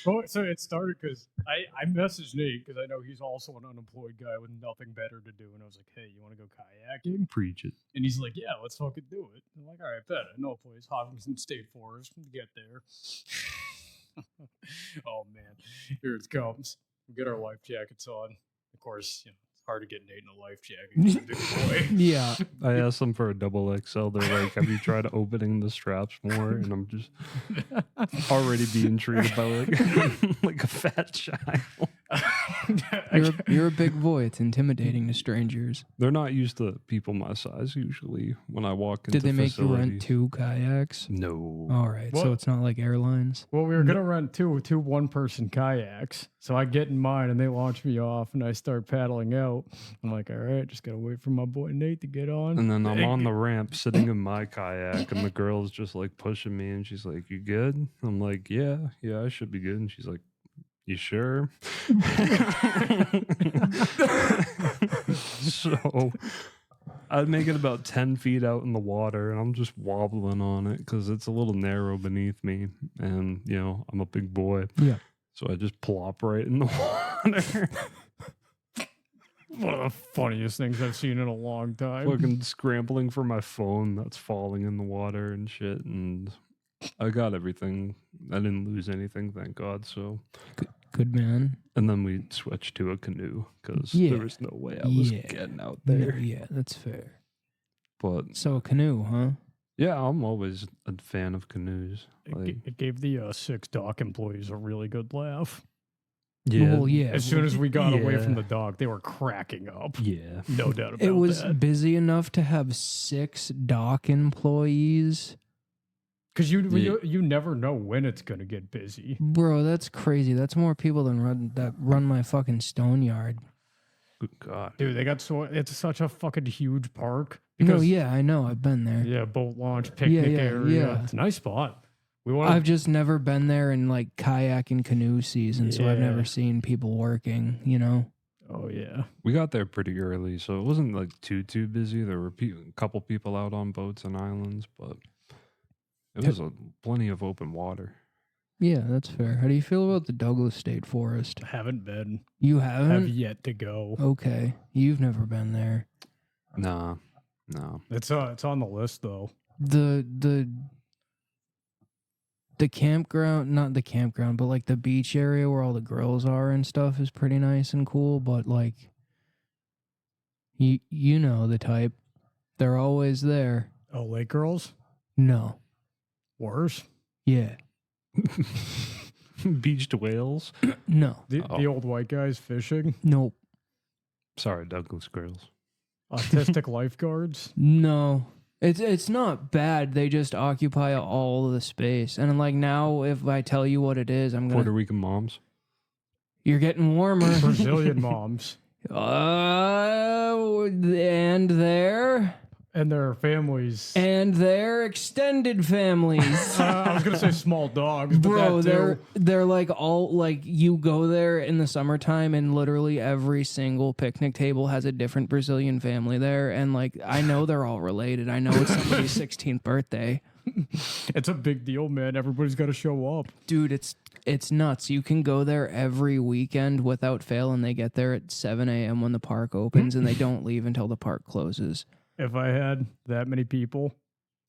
Well, so it started because I messaged Nate because I know he's also an unemployed guy with nothing better to do, and I was like, "Hey, you want to go kayaking?" Preach it. And he's like, "Yeah, let's fucking do it." I'm like, "All right, bet. I know a place, Hopkinton State Forest. Get there." Oh man, here it comes. We get our life jackets on. Of course, it's hard to get Nate in a life jacket. He's a big boy. Yeah. I asked them for a double XL. They're like, have you tried opening the straps more? And I'm just already being treated by like a fat child. You're a big boy. It's intimidating to strangers. They're not used to people my size usually when I walk into Did they make you rent facilities. 2 kayaks? No. All right, so What? it's not like airlines. Well, we were gonna rent two one-person kayaks, so I get in mine and they launch me off, and I start paddling out. I'm like, all right, just gotta wait for my boy Nate to get on. And then I'm on the ramp sitting in my kayak and the girl's just like pushing me and she's like, you good? I'm like, yeah, I should be good. And she's like, you sure? So I'd make it about 10 feet out in the water and I'm just wobbling on it because it's a little narrow beneath me. And, I'm a big boy. Yeah. So I just plop right in the water. One of the funniest things I've seen in a long time. Fucking scrambling for my phone that's falling in the water and shit. And I got everything. I didn't lose anything, thank God. So Good man. And then we switched to a canoe because Yeah. there was no way I was getting out there. Yeah, that's fair. But So a canoe, huh? yeah, I'm always a fan of canoes. It gave the 6 dock employees a really good laugh. Yeah, Well, yeah. As soon as we got away from Yeah. the dock, they were cracking up. yeah. No doubt about It was that. busy enough to have 6 dock employees. Because you never know when it's going to get busy. Bro, that's crazy. That's more people than run my fucking stone yard. Good God. Dude, it's such a fucking huge park. No, yeah, I know. I've been there. Yeah, boat launch, picnic yeah, area. yeah. It's a nice spot. I've just never been there in like kayak and canoe season, so I've Yeah. never seen people working, Oh, yeah. We got there pretty early, so it wasn't like too busy. There were a couple people out on boats and islands, but it was plenty of open water. Yeah, that's fair. How do you feel about the Douglas State Forest? Haven't been. You Have haven't? yet to go. Okay. You've never been there. Nah, no. It's on the list, though. The campground, not the campground, but like the beach area where all the girls are and stuff is pretty nice and cool, but like you know the type. They're always there. Oh, Lake Girls? No. Worse? Yeah. Beached whales. No. The old white guys fishing? Nope. Sorry, Douglas girls. Autistic lifeguards? No. It's not bad. They just occupy all of the space. And like now, if I tell you what it is, I'm Puerto gonna. Rican moms. You're getting warmer. Brazilian moms. And And their families. their extended families. I was going to say small dogs, but Bro, that too. they're like all like you go there in the summertime and literally every single picnic table has a different Brazilian family there, and like I know they're all related. I know it's somebody's 16th birthday. It's a big deal, man. Everybody's got to show up. Dude, it's nuts. You can go there every weekend without fail, and they get there at 7 a.m. when the park opens, and they don't leave until the park closes. If I had that many people,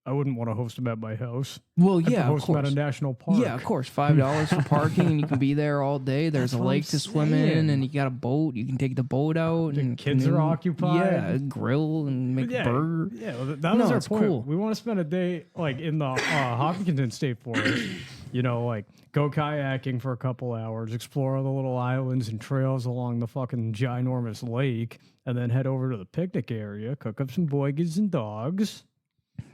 I wouldn't want to host them at my house. Well, I'd yeah, of host them at course. a national park. Yeah, of course. $5 for parking, and you can be there all day. There's That's a what lake I'm to swim in, saying. and you got a boat. You can take the boat out. The and kids are canoe. occupied. Yeah, grill and make Yeah, burger. yeah, well, that was No, our it's point. cool. We want to spend a day like in the Hopkinton State Forest. Like go kayaking for a couple hours, explore all the little islands and trails along the fucking ginormous lake, and then head over to the picnic area, cook up some boigies and dogs.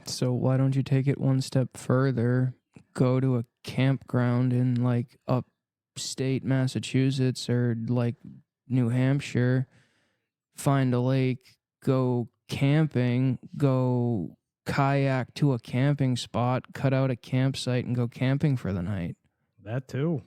So why don't you take it one step further? Go to a campground in like upstate Massachusetts or like New Hampshire. Find a lake. Go camping. Go kayak to a camping spot. Cut out a campsite and go camping for the night. That too.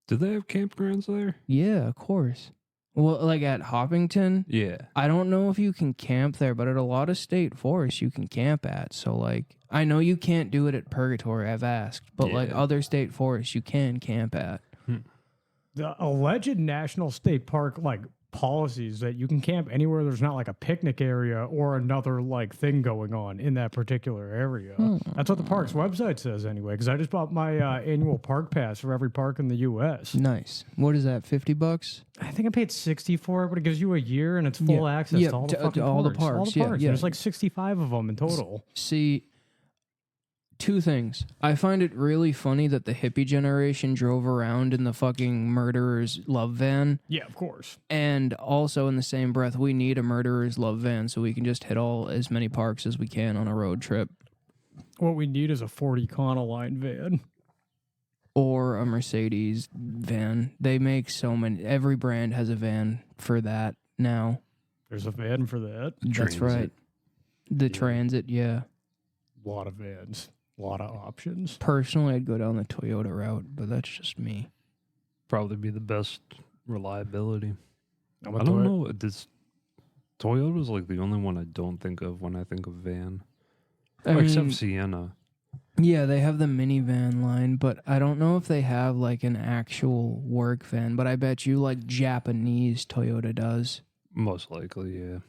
Do they have campgrounds there? Yeah, of course. Well, like at Hopkinton, Yeah. I don't know if you can camp there, but at a lot of state forests you can camp at. So like, I know you can't do it at Purgatory, I've asked, but like Yeah. other state forests you can camp at. The alleged national state park like policies that you can camp anywhere there's not like a picnic area or another like thing going on in that particular area. That's what the park's website says anyway, because I just bought my annual park pass for every park in the U.S. Nice. What is that? $50? I think I paid 60 for it, but it gives you a year and it's full access to all the fucking all the parks. parks. All the parks. Yeah. There's like 65 of them in total. See, two things. I find it really funny that the hippie generation drove around in the fucking murderer's love van. Yeah, of course. And also in the same breath, we need a murderer's love van so we can just hit as many parks as we can on a road trip. What we need is a 40 Econoline van. Or a Mercedes van. They make so many. Every brand has a van for that now. There's a van for that. That's right. The Transit, yeah. A lot of vans. A lot of options. Personally, I'd go down the Toyota route, but that's just me. Probably be the best reliability. I'm I don't know. Toyota's like the only one I don't think of when I think of van. Except Sienna. Yeah, they have the minivan line, but I don't know if they have like an actual work van, but I bet you like Japanese Toyota does. Most likely, yeah.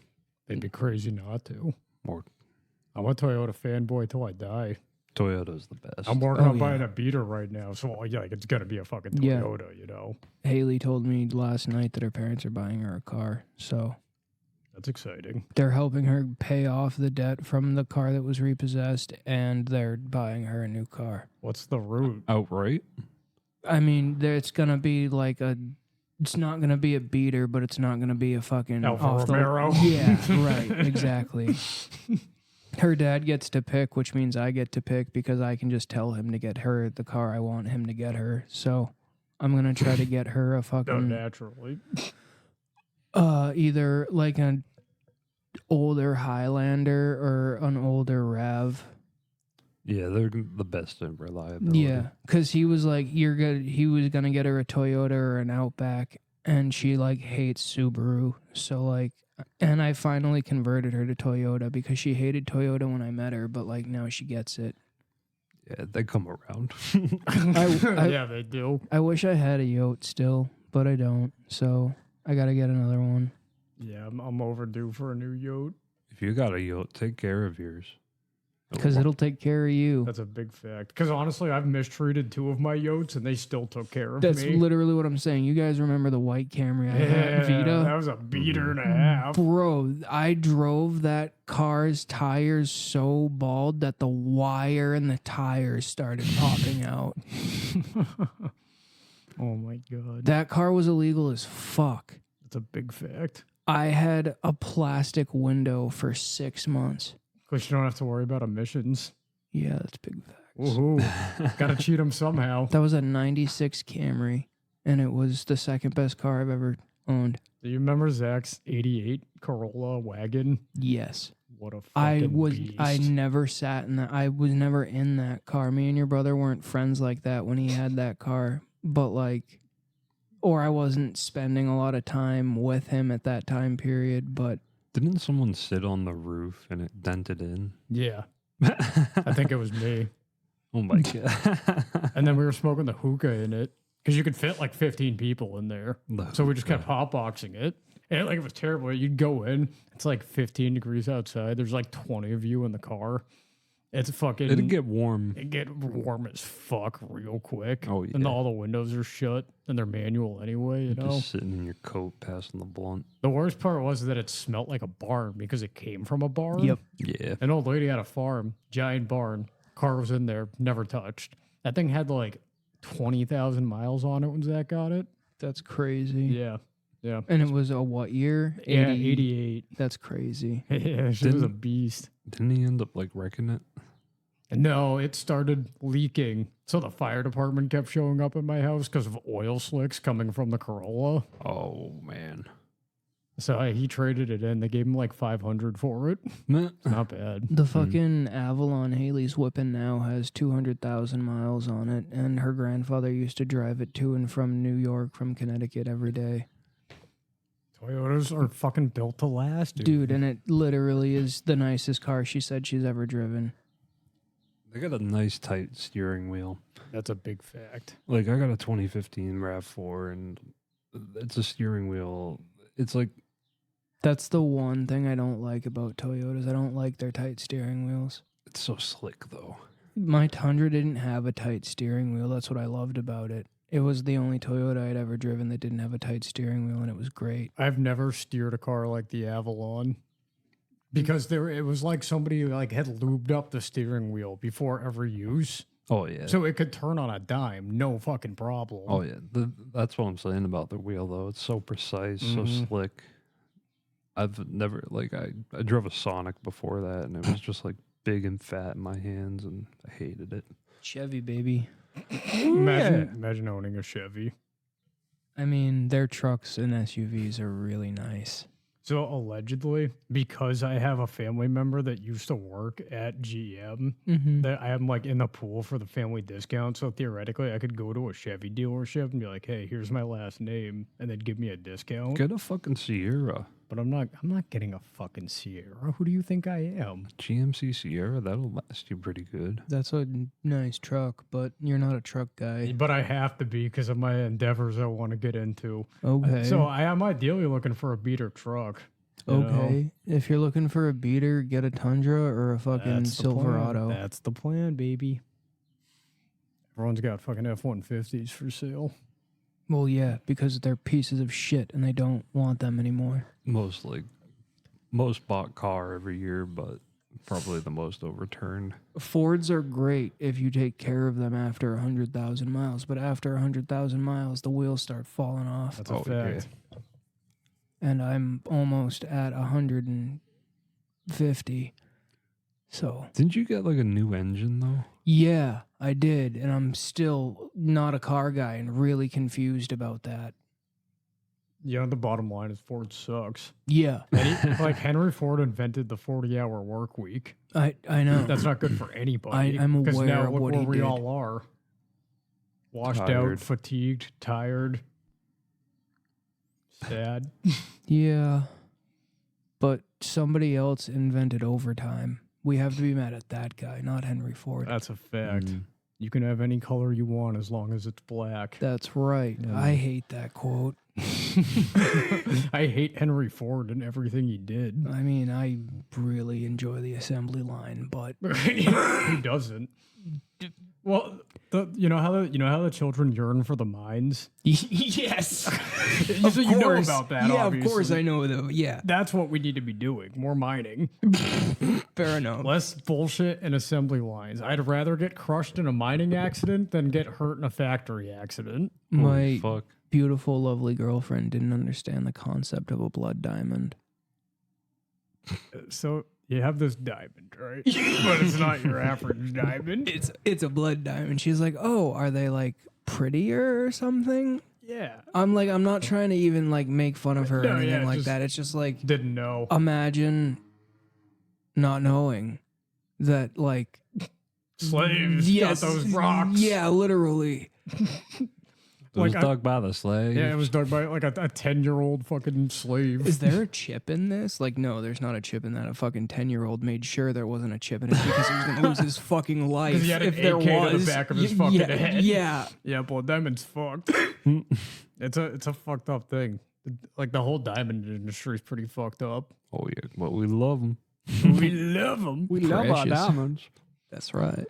They'd be crazy not to. Or I'm a Toyota fanboy till I die. Toyota's the best. I'm working on buying a beater right now, so yeah, like it's gonna be a fucking Toyota, you know. Haley told me last night that her parents are buying her a car, so that's exciting. They're helping her pay off the debt from the car that was repossessed, and they're buying her a new car. What's the route? Outright? I mean, it's gonna be like it's not gonna be a beater, but it's not gonna be a fucking Alfa Romero. Yeah, right, exactly. Her dad gets to pick, which means I get to pick because I can just tell him to get her the car I want him to get her. So I'm going to try to get her a fucking... naturally. Either like an older Highlander or an older Rev. Yeah, they're the best in reliability. Yeah, because he was like, he was going to get her a Toyota or an Outback, and she like hates Subaru. So like... And I finally converted her to Toyota because she hated Toyota when I met her, but like now she gets it. Yeah, they come around. Yeah, they do. I wish I had a Yote still, but I don't. So I got to get another one. Yeah, I'm overdue for a new Yote. If you got a Yote, take care of yours. Because it'll take care of you. That's a big fact. Because honestly, I've mistreated 2 of my Yotes, and they still took care of That's me. literally what I'm saying. You guys remember the white Camry I had, Vita? That was a beater and a half. Bro, I drove that car's tires so bald that the wire in the tires started popping out. Oh my God. That car was illegal as fuck. That's a big fact. I had a plastic window for 6 months. Because you don't have to worry about emissions. Yeah, that's big facts. Woohoo. Gotta cheat them somehow. That was a 96 Camry, and it was the second best car I've ever owned. Do you remember Zach's 88 Corolla wagon? Yes. What a fucking beast. I never sat in that. I was never in that car. Me and your brother weren't friends like that when he had that car. But like, or I wasn't spending a lot of time with him at that time period, but. Didn't someone sit on the roof and it dented in? Yeah. I think it was me. Oh my God. And then we were smoking the hookah in it because you could fit like 15 people in there. So we just kept hotboxing it. And like it was terrible. You'd go in, it's like 15 degrees outside. There's like 20 of you in the car. It's fucking. It'd get warm. It get warm as fuck real quick. Oh, yeah. And all the windows are shut and they're manual anyway, you know? Just sitting in your coat passing the blunt. The worst part was that it smelled like a barn because it came from a barn. Yep. Yeah. An old lady had a farm, giant barn. Car was in there, never touched. That thing had like 20,000 miles on it when Zach got it. That's crazy. Yeah. Yeah. And it was a what year? Yeah, 88. That's crazy. Yeah, she was a beast. Didn't he end up like wrecking it? No, it started leaking. So the fire department kept showing up at my house because of oil slicks coming from the Corolla. Oh, man. So he traded it in. They gave him like 500 for it. Not bad. The fucking Avalon Haley's whipping now has 200,000 miles on it, and her grandfather used to drive it to and from New York from Connecticut every day. Toyotas are fucking built to last, dude. And it literally is the nicest car she said she's ever driven. They got a nice tight steering wheel. That's a big fact. Like I got a 2015 RAV4, and it's a steering wheel. It's like That's the one thing I don't like about Toyotas. I don't like their tight steering wheels. it's so slick though. My Tundra didn't have a tight steering wheel. That's what I loved about it. It was the only Toyota I'd ever driven that didn't have a tight steering wheel, and it was great. I've never steered a car like the Avalon because it was like somebody like had lubed up the steering wheel before every use, Oh yeah. so it could turn on a dime, no fucking problem. Oh yeah. That's what I'm saying about the wheel though. It's so precise, so slick. I've never I drove a Sonic before that, and it was just like big and fat in my hands, and I hated it. Chevy, baby. Imagine owning a Chevy. I mean, their trucks and SUVs are really nice. So allegedly, because I have a family member that used to work at GM, that I am like in the pool for the family discount. So theoretically, I could go to a Chevy dealership and be like, "Hey, here's my last name," and they'd give me a discount. Get a fucking Sierra. But I'm not getting a fucking Sierra. Who do you think I am? GMC Sierra, that'll last you pretty good. That's a nice truck, but you're not a truck guy. But I have to be because of my endeavors I want to get into. Okay. So I am ideally looking for a beater truck. you know? Okay. If you're looking for a beater, get a Tundra or a fucking That's the plan. Silverado. That's the plan, baby. Everyone's got fucking F-150s for sale. Well, yeah, because they're pieces of shit and they don't want them anymore. Most bought car every year, but probably the most overturned. Fords are great if you take care of them after 100,000 miles, but after 100,000 miles, the wheels start falling off. That's a fact. And I'm almost at 150. So, Didn't you get like a new engine though? yeah, I did. And I'm still not a car guy and really confused about that. You know, the bottom line is Ford sucks. Yeah, Like Henry Ford invented the 40-hour work week. I know. That's not good for anybody. I'm Because aware now of look what where he we did. all are. Washed out, Tired. fatigued, tired. Sad. Yeah. But somebody else invented overtime. We have to be mad at that guy, not Henry Ford. That's a fact. Mm. You can have any color you want as long as it's black. That's right. I hate that quote. I hate Henry Ford and everything he did. I mean, I really enjoy the assembly line, but Who doesn't? Well, you know how the children yearn for the mines. yes, So you know about that. Yeah, obviously. of course I know though. Yeah, That's what we need to be doing. More mining. fair enough. Less bullshit in assembly lines. I'd rather get crushed in a mining accident than get hurt in a factory accident. Holy My fuck. beautiful, lovely girlfriend didn't understand the concept of a blood diamond. So you have this diamond, right? But it's not your average diamond. It's a blood diamond. She's like, oh, are they like prettier or something? Yeah. I'm like, I'm not trying to even like make fun of her or No, anything yeah, like just- that. It's just like, Didn't know. imagine not knowing that like Slaves got those rocks. Yeah, literally. It was Like, dug by the slave. Yeah, it was done by like a 10-year-old fucking slave. Is there a chip in this? Like, no, there's not a chip in that. A fucking 10-year-old made sure there wasn't a chip in it because he was gonna lose his fucking life he had an if there AK to the was. back of his fucking yeah, head. Yeah. Yeah, blood diamond's fucked. It's a fucked up thing. Like the whole diamond industry is pretty fucked up. Oh yeah, but we love them. We love them. We love our diamonds. That's right.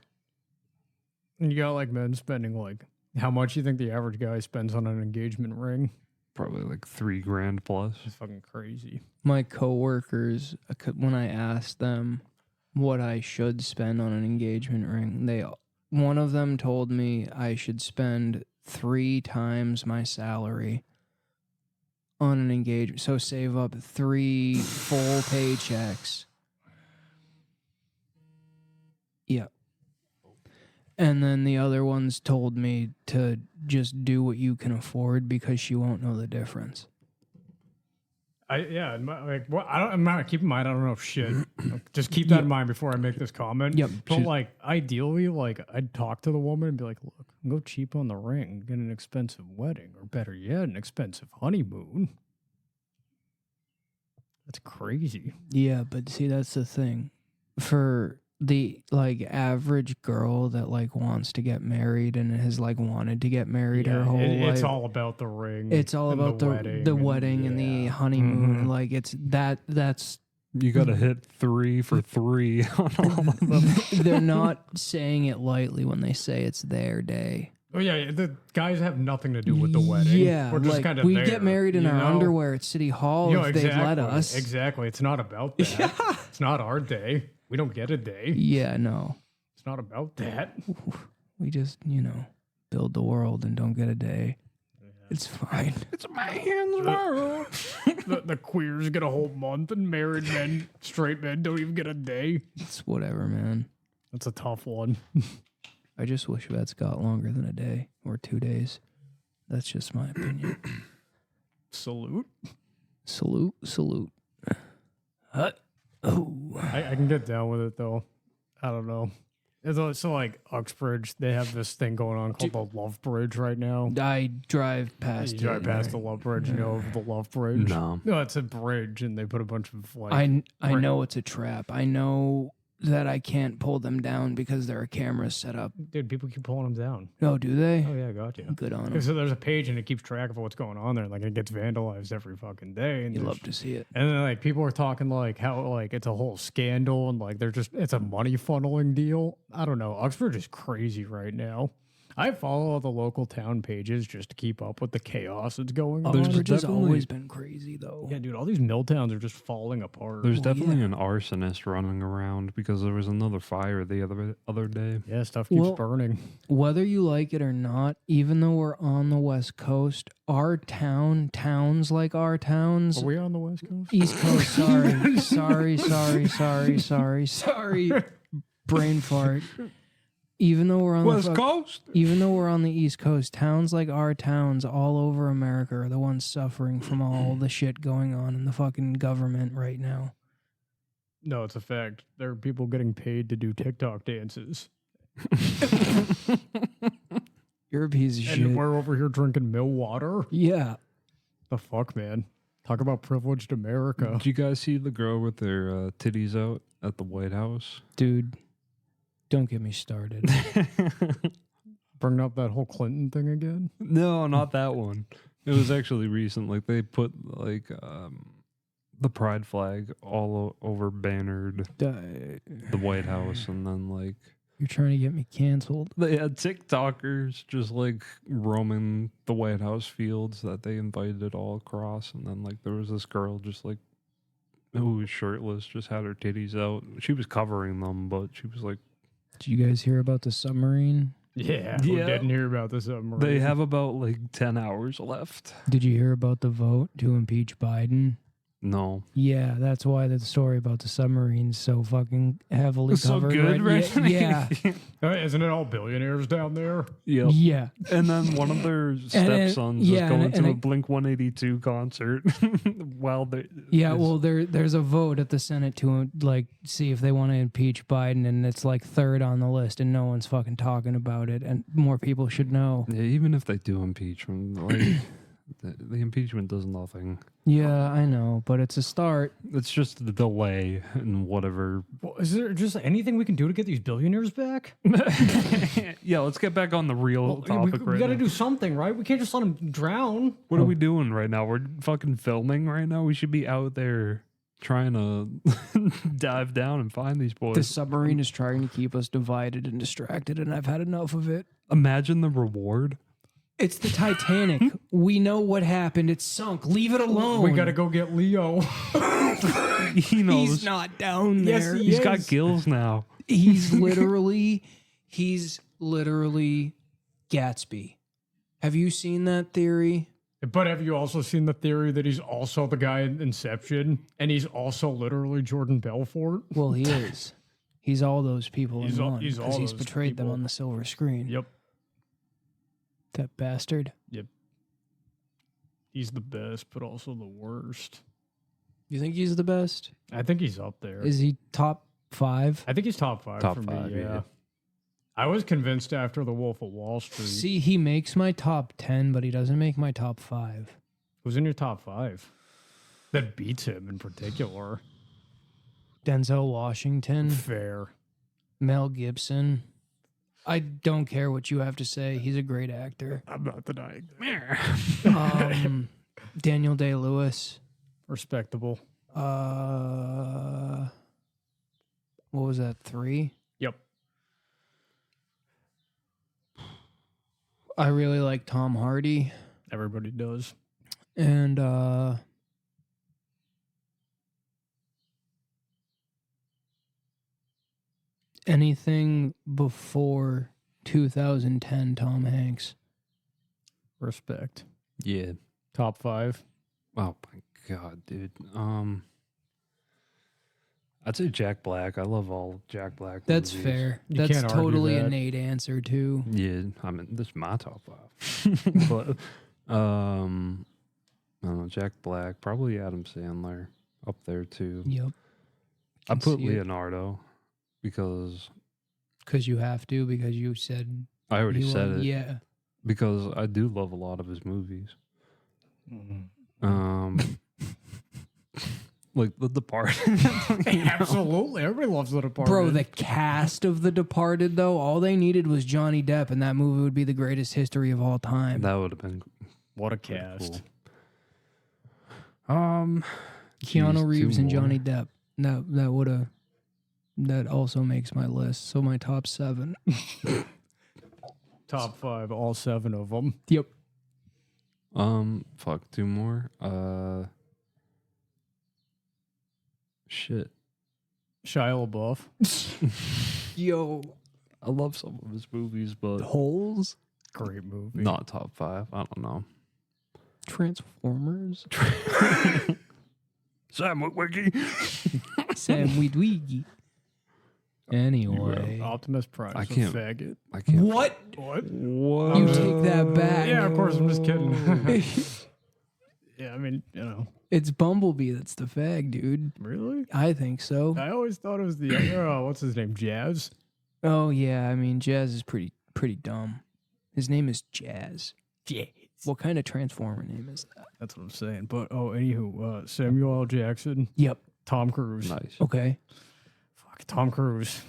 And you got like men spending like how much you think the average guy spends on an engagement ring? Probably like $3,000 plus. It's fucking crazy. My coworkers, when I asked them what I should spend on an engagement ring, one of them told me I should spend 3 times my salary on an engagement. So save up 3 full paychecks. Yeah. And then the other ones told me to just do what you can afford because she won't know the difference. I'm not keep in mind. I don't know shit. Just keep that in mind before I make this comment. Yep. But like, ideally, like I'd talk to the woman and be like, "Look, go cheap on the ring, get an expensive wedding, or better yet, an expensive honeymoon." That's crazy. Yeah, but see, that's the thing. For the like average girl that like wants to get married and has like wanted to get married her whole life. It's all about the ring. It's all and about the wedding and the honeymoon. Mhm. Like it's that's You got to hit 3 for 3 on all of them. they're not saying it lightly when they say it's their day. Oh yeah, the guys have nothing to do with the wedding. Yeah, we're just like kind of we there, get married in you our know? underwear at City Hall if they'd let us. Exactly. It's not about that. It's not our day. We don't get a day. Yeah, no. It's not about that. We just, build the world and don't get a day. It's fine. It's a man's world. The queers get a whole month, and married men, straight men, don't even get a day. It's whatever, man. That's a tough one. I just wish vets got longer than a day or 2 days. That's just my opinion. Salute. Salute. Oh. I can get down with it though. I don't know. So like Uxbridge, they have this thing going on called the Love Bridge right now. I drive past You drive it. past the Love Bridge, over the Love Bridge. No. No, it's a bridge, and they put a bunch of like. I know it's a trap. I know that I can't pull them down because there are cameras set up. Dude, people keep pulling them down. Oh, do they? Oh yeah, got you. Good on them. So there's a page, and it keeps track of what's going on there. Like it gets vandalized every fucking day. And You there's- love to see it. And then like people are talking like how like it's a whole scandal and like it's a money funneling deal. I don't know. Uxbridge is crazy right now. I follow all the local town pages just to keep up with the chaos that's going on. Uxbridge has definitely- always been crazy, though. Yeah, dude, all these mill towns are just falling apart. There's Well, definitely yeah. an arsonist running around because there was another fire the other day. Yeah, stuff keeps Well, burning. Whether you like it or not, even though we're on the West Coast, our towns like our towns, Are we on the West Coast? East Coast, sorry, brain fart. Even though we're on West the Coast? even though we're on the East Coast, towns like our towns all over America are the ones suffering from all the shit going on in the fucking government right now. No, it's a fact. There are people getting paid to do TikTok dances. You're a piece of And shit. we're over here drinking mill water. Yeah. The fuck, man? Talk about privileged America. Did you guys see the girl with their titties out at the White House? Dude, don't get me started. Bring up that whole Clinton thing again? No, not that one. It was actually recent. Like they put like the pride flag all over bannered the White House, and then like You're trying to get me canceled. they had TikTokers just like roaming the White House fields that they invited all across, and then like there was this girl just like who was shirtless, just had her titties out. She was covering them, but she was like, Did you guys hear about the submarine? Yeah. Who Yeah. didn't hear about this submarine? they have about like 10 hours left. Did you hear about the vote to impeach Biden? No. Yeah, that's why the story about the submarine's so fucking heavily So covered. good, right? Yeah. Isn't it all billionaires down there? Yep. Yeah. And then one of their stepsons yeah, is going and to a it- Blink 182 concert while they. Yeah, well, there's a vote at the Senate to like see if they want to impeach Biden, and it's like third on the list, and no one's fucking talking about it, and more people should know. Yeah, even if they do impeachment, like the impeachment does nothing. Yeah, I know, but it's a start. It's just the delay and whatever. Well, is there just anything we can do to get these billionaires back? Yeah, let's get back on the real topic we right got to now. do something, right? We can't just let them drown. What are we doing right now? We're fucking filming right now. We should be out there trying to dive down and find these boys. The submarine is trying to keep us divided and distracted, and I've had enough of it. Imagine the reward. It's the Titanic. We know what happened. It sunk. Leave it alone. We got to go get Leo. He knows. He's not down Yes, there. he He's got is. gills now. He's literally Gatsby. Have you seen that theory? But have you also seen the theory that he's also the guy in Inception, and he's also literally Jordan Belfort? Well, he is. He's all those people He's in all- one he's because all he's those portrayed them people. on the silver screen. Yep. That bastard. He's the best, but also the worst. You think he's the best? I think he's up there. Is he top 5? I think he's top 5 Top for 5, me, yeah. yeah. I was convinced after The Wolf of Wall Street. See, he makes my top 10, but he doesn't make my top 5. Who's in your top 5? That beats him in particular. Denzel Washington. Fair. Mel Gibson. I don't care what you have to say. He's a great actor. I'm not denying that. Daniel Day-Lewis. Respectable. What was that? 3? Yep. I really like Tom Hardy. Everybody does. And anything before 2010 Tom Hanks. Respect. Yeah. Top 5. Oh my god, dude. I'd say Jack Black. I love all Jack Black That's movies. fair. You That's can't argue totally a that. Nate answer too. Yeah, I mean this is my top 5. But I don't know, Jack Black, probably Adam Sandler up there too. Yep. I Can put see it. Leonardo because Because you have to, because you said I already you said want- it. Yeah. Because I do love a lot of his movies. Like The Departed. Absolutely. Everybody loves The Departed. Bro, the cast of The Departed, though, all they needed was Johnny Depp, and that movie would be the greatest history of all time. That would have been What a pretty cast. cool. Keanu Geez, Reeves 2 and Johnny more. Depp. That would have. That also makes my list. So my top 7. Top 5, all 7 of them. Yep. Fuck, 2 more. Shit. Shia LaBeouf. Yo, I love some of his movies, but Holes, Great movie. not top 5. I don't know. Transformers, Sam Witwicky. Sam Witwicky. Anyway, Optimus Prime. I I can't- Faggot. I can't. what? What? What? You take that back. Yeah, of course. I'm just kidding. Yeah, I mean, you know. It's Bumblebee that's the fag, dude. Really? I think so. I always thought it was the what's his name? Jazz? Oh yeah, I mean Jazz is pretty dumb. His name is Jazz. Jazz. What kind of Transformer name is that? That's what I'm saying. But anywho, Samuel L. Jackson, Yep. Tom Cruise. Nice. Okay. Fuck, Tom Cruise.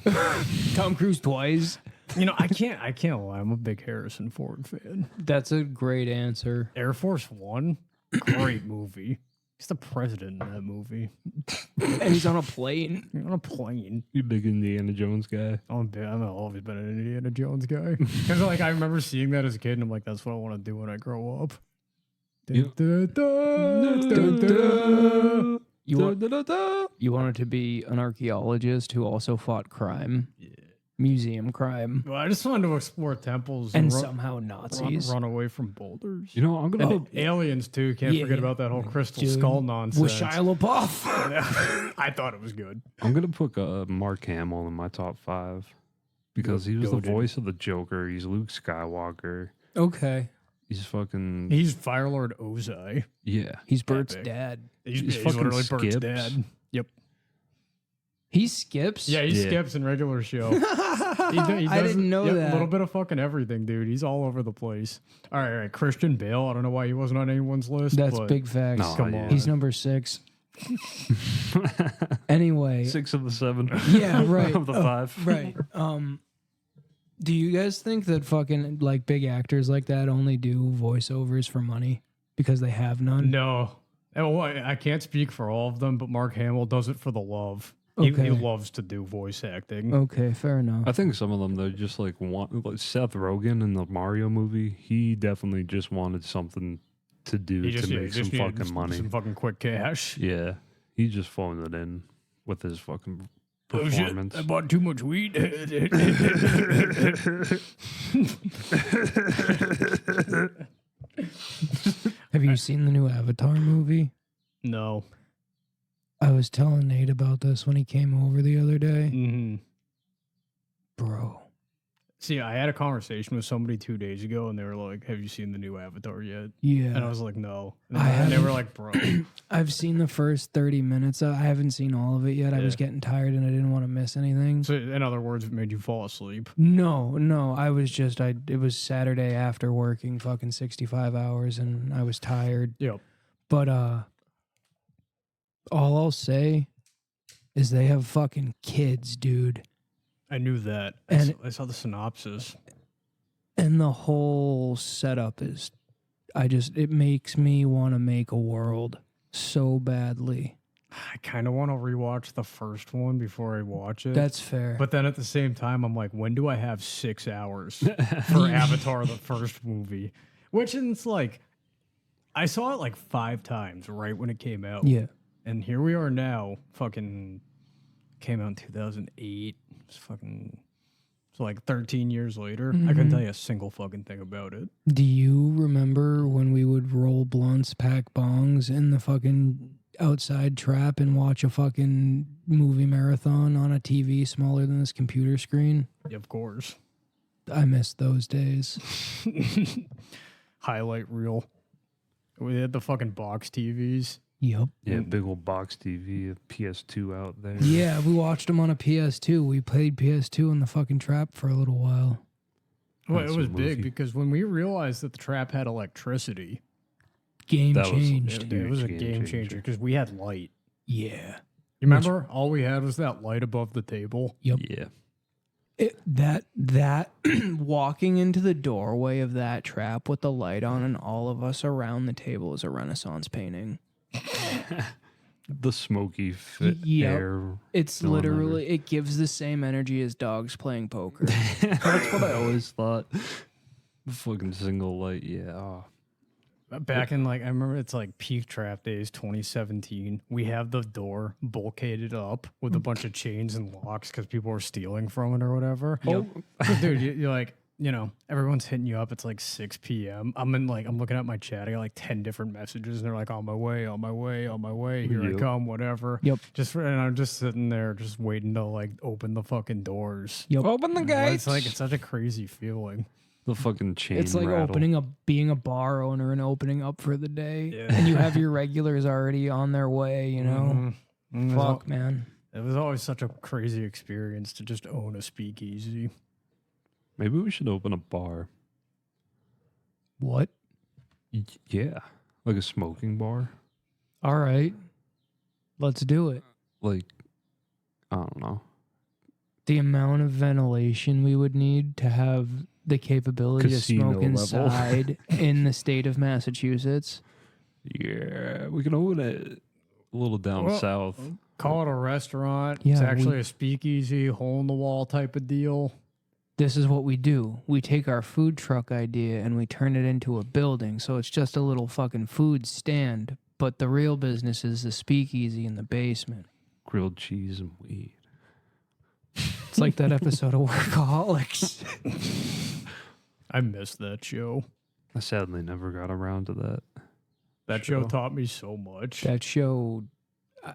Tom Cruise twice. You know, I can't lie. I'm a big Harrison Ford fan. That's a great answer. Air Force One, great movie. He's the president in that movie. And he's on a plane. You're on a plane. You big Indiana Jones guy? I've always been an Indiana Jones guy. Because like I remember seeing that as a kid, and I'm like, that's what I want to do when I grow up. Yep. You wanted to be an archaeologist who also fought crime. Yeah. Museum crime. Well, I just wanted to explore temples And run, somehow Nazis. run away from boulders. You know, I'm gonna. And aliens too. Can't Yeah. forget about that whole crystal Dude. skull nonsense. With Shia LaBeouf. I thought it was good. I'm gonna put Mark Hamill in my top 5 because he was the Goated. voice of the Joker. He's Luke Skywalker. Okay. He's fucking He's Firelord Ozai. yeah. He's Bert's Epic. dad. He's fucking literally Bert's skips. dad. Yep. He skips? Yeah, he Yeah. skips in regular show. He I didn't know A that. little bit of fucking everything, dude. He's all over the place. All right. Christian Bale. I don't know why he wasn't on anyone's list. That's but big facts. No, Come yeah. on. He's number 6. Anyway. 6 of the 7. Yeah, right. of the 5. Right. Do you guys think that fucking like big actors like that only do voiceovers for money because they have none? No. Well, I can't speak for all of them, but Mark Hamill does it for the love. He Okay. loves to do voice acting. Okay, fair enough. I think some of them they just like want like Seth Rogen in the Mario movie. He definitely just wanted something to do He to make some needed fucking money. Some fucking quick cash. Yeah, he just phoned it in with his fucking Oh, shit, performance. I bought too much weed. Have you seen the new Avatar movie? No. I was telling Nate about this when he came over the other day. Mm-hmm. Bro. See, I had a conversation with somebody 2 days ago, and they were like, "Have you seen the new Avatar yet?" Yeah. And I was like, "No." And I they were haven't. like, "Bro." I've seen the first 30 minutes. I haven't seen all of it yet. I was Yeah. getting tired and I didn't want to miss anything. So, in other words, it made you fall asleep. No. I was just, it was Saturday after working fucking 65 hours and I was tired. Yep. But all I'll say is they have fucking kids, dude. I knew that. And I saw the synopsis. And the whole setup is, it makes me want to make a world so badly. I kind of want to rewatch the first one before I watch it. That's fair. But then at the same time, I'm like, when do I have 6 hours for Avatar, the first movie? Which it's like, I saw it like 5 times right when it came out. Yeah. And here we are now, fucking came out in 2008. It's fucking, so like 13 years later. I couldn't tell you a single fucking thing about it. Do you remember when we would roll blunts, pack bongs in the fucking outside trap and watch a fucking movie marathon on a TV smaller than this computer screen? Yeah, of course. I miss those days. Highlight reel. We had the fucking box TVs. Yep. Yeah, big old box TV, a PS2 out there. Yeah, we watched them on a PS2. We played PS2 in the fucking trap for a little while. Well, That's it was a big movie. because when we realized that the trap had electricity, Game That was- changed. it was a Huge game game changer changer. because we had light. Yeah. You remember? All we had was that light above the table. Yep. Yeah. That walking into the doorway of that trap with the light on and all of us around the table is a Renaissance painting. The smoky fit Yep. air. It's No one literally, it gives the same energy as dogs playing poker. That's what I always thought. The fucking single light, yeah. Oh. Back in like, I remember it's like peak trap days, 2017. We have the door bulkheaded up with a bunch of chains and locks because people were stealing from it or whatever. Yep. So, dude, you're like, you know, everyone's hitting you up. It's like 6 p.m. I'm looking at my chat. I got like 10 different messages, and they're like, on my way, on my way, on my way. Here I Yep. come, whatever. Yep. And I'm just sitting there, just waiting to like open the fucking doors. Yep. Open the It's like it's such a crazy feeling. The fucking chain It's like rattle. being a bar owner and opening up for the day. Yeah. And you have your regulars already on their way, you know? Mhm. Fuck, man. It was always such a crazy experience to just own a speakeasy. Maybe we should open a bar. What? Yeah. Like a smoking bar. All right. Let's do it. Like, I don't know. The amount of ventilation we would need to have the capability Casino to smoke level. inside in the state of Massachusetts. Yeah. We can open it a little down Well, south. Call it a restaurant. It's Yeah, actually a speakeasy, hole in the wall type of deal. This is what we do. We take our food truck idea and we turn it into a building. So it's just a little fucking food stand. But the real business is the speakeasy in the basement. Grilled cheese and weed. It's like that episode of Workaholics. I miss that show. I sadly never got around to that. That show taught me so much. That show,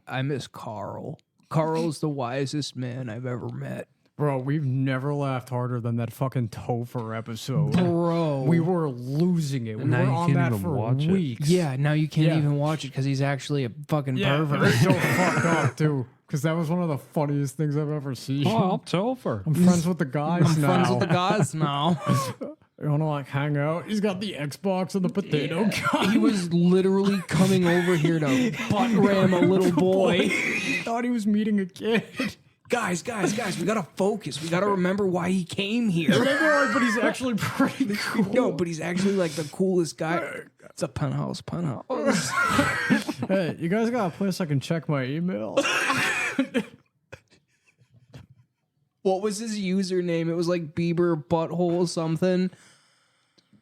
I miss Carl. Carl's the wisest man I've ever met. Bro, we've never laughed harder than that fucking Topher episode. Bro. We were losing it. We And now were you on can't that even for watch it. weeks. Yeah, now you can't Yeah. even watch it because he's actually a fucking Yeah, pervert. it was so fucked up too. Because that was one of the funniest things I've ever seen. Oh, it's over. I'm friends with the guys I'm now. friends with the guys now. You wanna like hang out? He's got the Xbox and the potato gun. He was literally coming over here to butt ram a little boy. He thought he was meeting a kid. Guys, we gotta focus. We gotta remember why he came And here. they were like, but he's actually pretty cool. No, but he's actually like the coolest guy. It's a penthouse. Hey, you guys got a place I can check my email? What was his username? It was like Bieber Butthole something.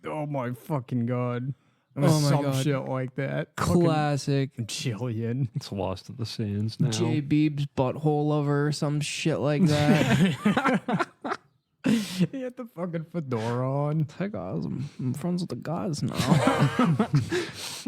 Oh my fucking god. It was Oh my some God. shit like that. Classic. Fucking Jillian. It's lost to the sands now. J Beeb's Butthole Lover or some shit like that. He had the fucking fedora on. Hey guys, I'm friends with the guys now.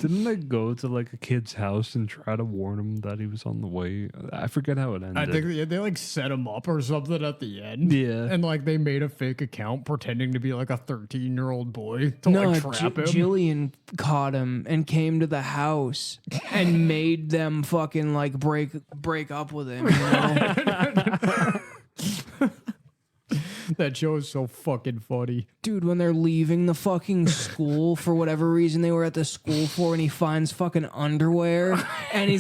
Didn't they go to like a kid's house and try to warn him that he was on the way? I forget how it ended. I think they like set him up or something at the end. Yeah. And like they made a fake account pretending to be like a 13-year-old boy to like trap him. Jillian caught him and came to the house and made them fucking like break up with him. You know? That show is so fucking funny. Dude, when they're leaving the fucking school for whatever reason they were at the school for, and he finds fucking underwear, and he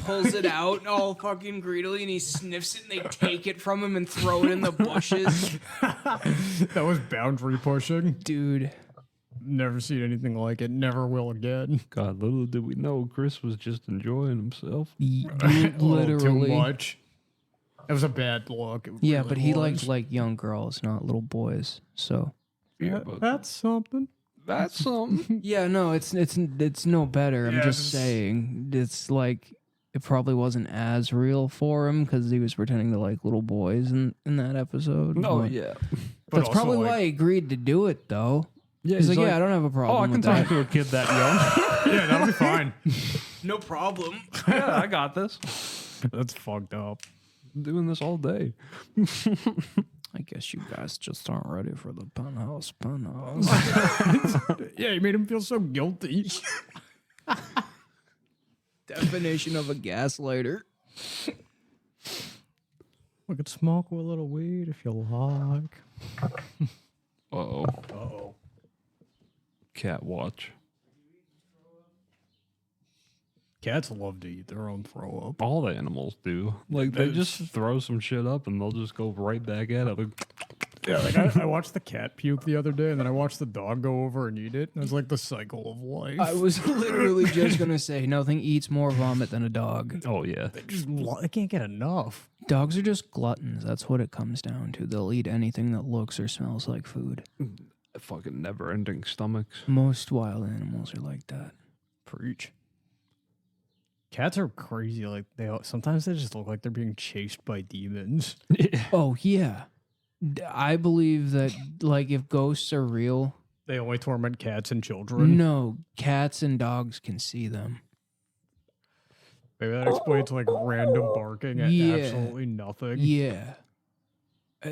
pulls it out all fucking greedily, and he sniffs it, and they take it from him and throw it in the bushes. That was boundary pushing. Dude. Never seen anything like it. Never will again. God, little did we know Chris was just enjoying himself. A little Literally. too much. It was a bad look. It Yeah, really but he was. liked young girls, not little boys. So Yeah, but That's something. that's something. yeah, no, it's no better. I'm Yeah, just just- saying, it's like it probably wasn't as real for him because he was pretending to like little boys in that episode. No, but yeah. But that's also, probably like- why he agreed to do it, though. Yeah, He's like, yeah, I don't have a problem. Oh, I can with talk that. to a kid that young. Yeah, that'll be fine. No problem. Yeah, I got this. That's fucked up. I'm doing this all day. I guess you guys just aren't ready for the penthouse. Yeah, you made him feel so guilty. Definition of a gaslighter. We could smoke a little weed if you like. Uh-oh. Uh-oh. Cat watch. Cats love to eat their own throw up. All the animals do. Like, they That's- just throw some shit up and they'll just go right back at it. Like, Yeah, like I watched the cat puke the other day, and then I watched the dog go over and eat it. And it's like the cycle of life. I was literally just gonna say nothing eats more vomit than a dog. oh, yeah. They can't get enough. Dogs are just gluttons. That's what it comes down to. They'll eat anything that looks or smells like food. Fucking never-ending stomachs. Most wild animals are like that. Preach. Cats are crazy. Like sometimes they just look like they're being chased by demons. Oh yeah, I believe that like if ghosts are real, They only torment cats and children. no, cats and dogs can see them. Maybe that explains like random barking at Yeah. absolutely nothing. Yeah.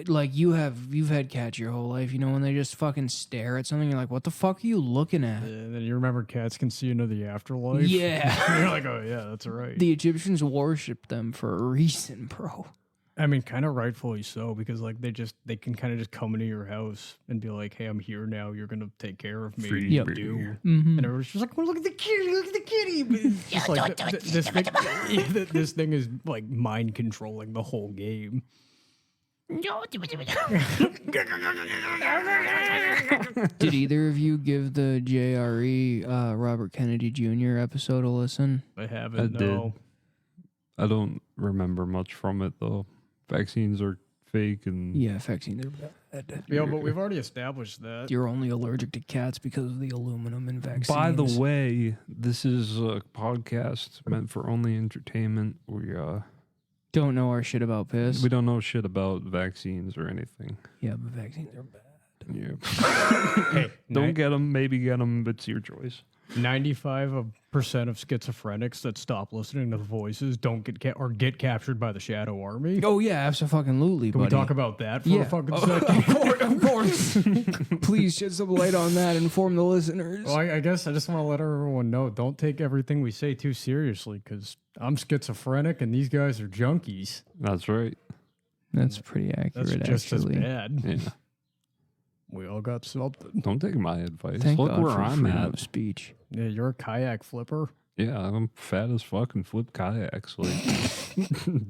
Like you've had cats your whole life, you know, when they just fucking stare at something, you're like, what the fuck are you looking at? And then you remember cats can see into the afterlife. Yeah. You're like, oh yeah, that's right. The Egyptians worshipped them for a reason, bro. I mean, kind of rightfully so, because like they can kind of just come into your house and be like, hey, I'm here now. You're gonna take care of me. Free You Yep. do. Mm-hmm. And everyone's just like, well, look at the kitty, look at the kitty. But it's just like, this thing is like mind controlling the whole game. Did either of you give the JRE Robert Kennedy Jr. episode a listen? I haven't. I did. No. I don't remember much from it, though. Vaccines are fake and... Yeah, vaccines are bad. Yeah, but we've already established that. You're only allergic to cats because of the aluminum in vaccines. By the way, this is a podcast meant for only entertainment. Don't know our shit about piss. We don't know shit about vaccines or anything. Yeah, but vaccines are bad. Yeah. Hey, Don't get them, maybe get them. It's your choice. 95% of schizophrenics that stop listening to the voices don't get captured by the Shadow Army. Oh yeah, absolutely. Can we buddy. talk about that for Yeah. a fucking second? Of course. Please shed some light on that. Inform the listeners. Well, I guess I just want to let everyone know, don't take everything we say too seriously, because I'm schizophrenic and these guys are junkies. That's right. That's pretty accurate. That's just actually. as bad. Yeah. We all got something. Don't take my advice. Thank Look God where for I'm freedom at. of speech. Yeah, you're a kayak flipper. Yeah, I'm fat as fuck and flip kayaks. Like,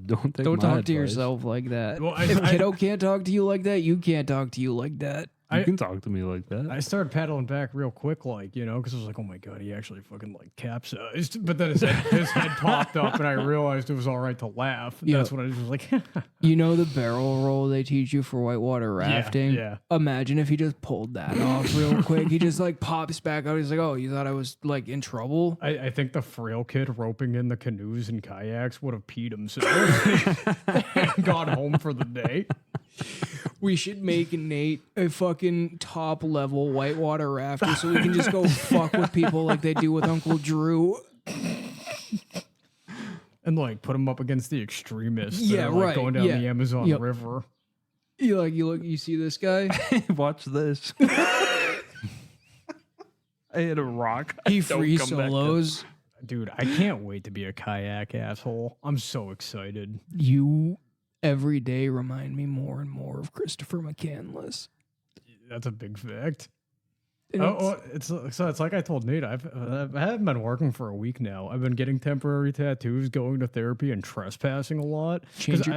don't take Don't my talk advice. to yourself like that. Well, If kiddo can't talk to you like that, you can't talk to you like that. You I- can talk to me like that. I started paddling back real quick, like, you know, because I was like, oh my God, he actually fucking like capsized. But then his head popped up and I realized it was all right to laugh. And Yeah. that's when I was like, You know the barrel roll they teach you for whitewater rafting? Yeah. Imagine if he just pulled that off real quick. He just like pops back out. He's like, oh, you thought I was like in trouble? I think the frail kid roping in the canoes and kayaks would have peed himself and gone home for the day. We should make Nate a fucking top level whitewater rafter so we can just go fuck with people like they do with Uncle Drew. And like put him up against the extremists. that Yeah, are, like, right, Going down yeah. the Amazon Yep. River. You see this guy? Watch this. I hit a rock. He Don't free come back up. Dude, I can't wait to be a kayak asshole. I'm so excited. You every day remind me more and more of Christopher McCandless. That's a big fact. And It's like I told Nate. I haven't been working for a week now. I've been getting temporary tattoos, going to therapy, and trespassing a lot. Because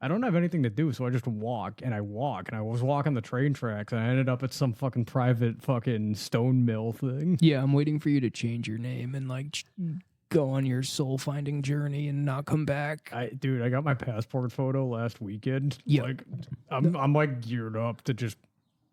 I don't have anything to do, so I just walk. And I was walking the train tracks, and I ended up at some fucking private fucking stone mill thing. Yeah, I'm waiting for you to change your name and like go on your soul finding journey and not come back. I got my passport photo last weekend. Yeah. Like I'm like geared up to just.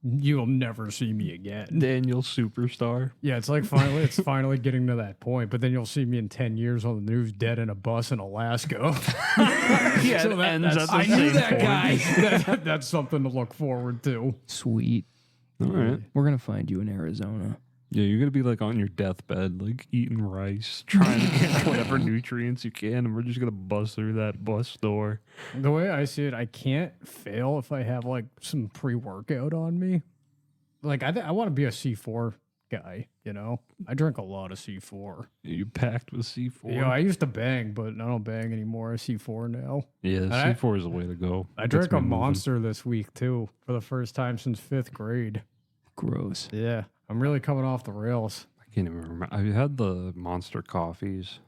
You'll never see me again. Daniel Superstar. Yeah, it's like finally getting to that point. But then you'll see me in 10 years on the news, dead in a bus in Alaska. Yeah, So it ends at the I knew same that point. guy. That's something to look forward to. Sweet. All right. We're gonna find you in Arizona. Yeah, you're gonna be like on your deathbed, like eating rice, trying to get whatever nutrients you can, and we're just gonna bust through that bus door. The way I see it, I can't fail if I have like some pre-workout on me. Like I want to be a C4 guy. You know, I drink a lot of C4. You packed with C4. Yeah, I used to bang, but I don't bang anymore. I C4 now. Yeah, I- C4 is the way to go. I Gets drank me a moving. Monster this week too, for the first time since 5th grade. Gross. Yeah, I'm really coming off the rails. I can't even remember. I had the Monster coffees.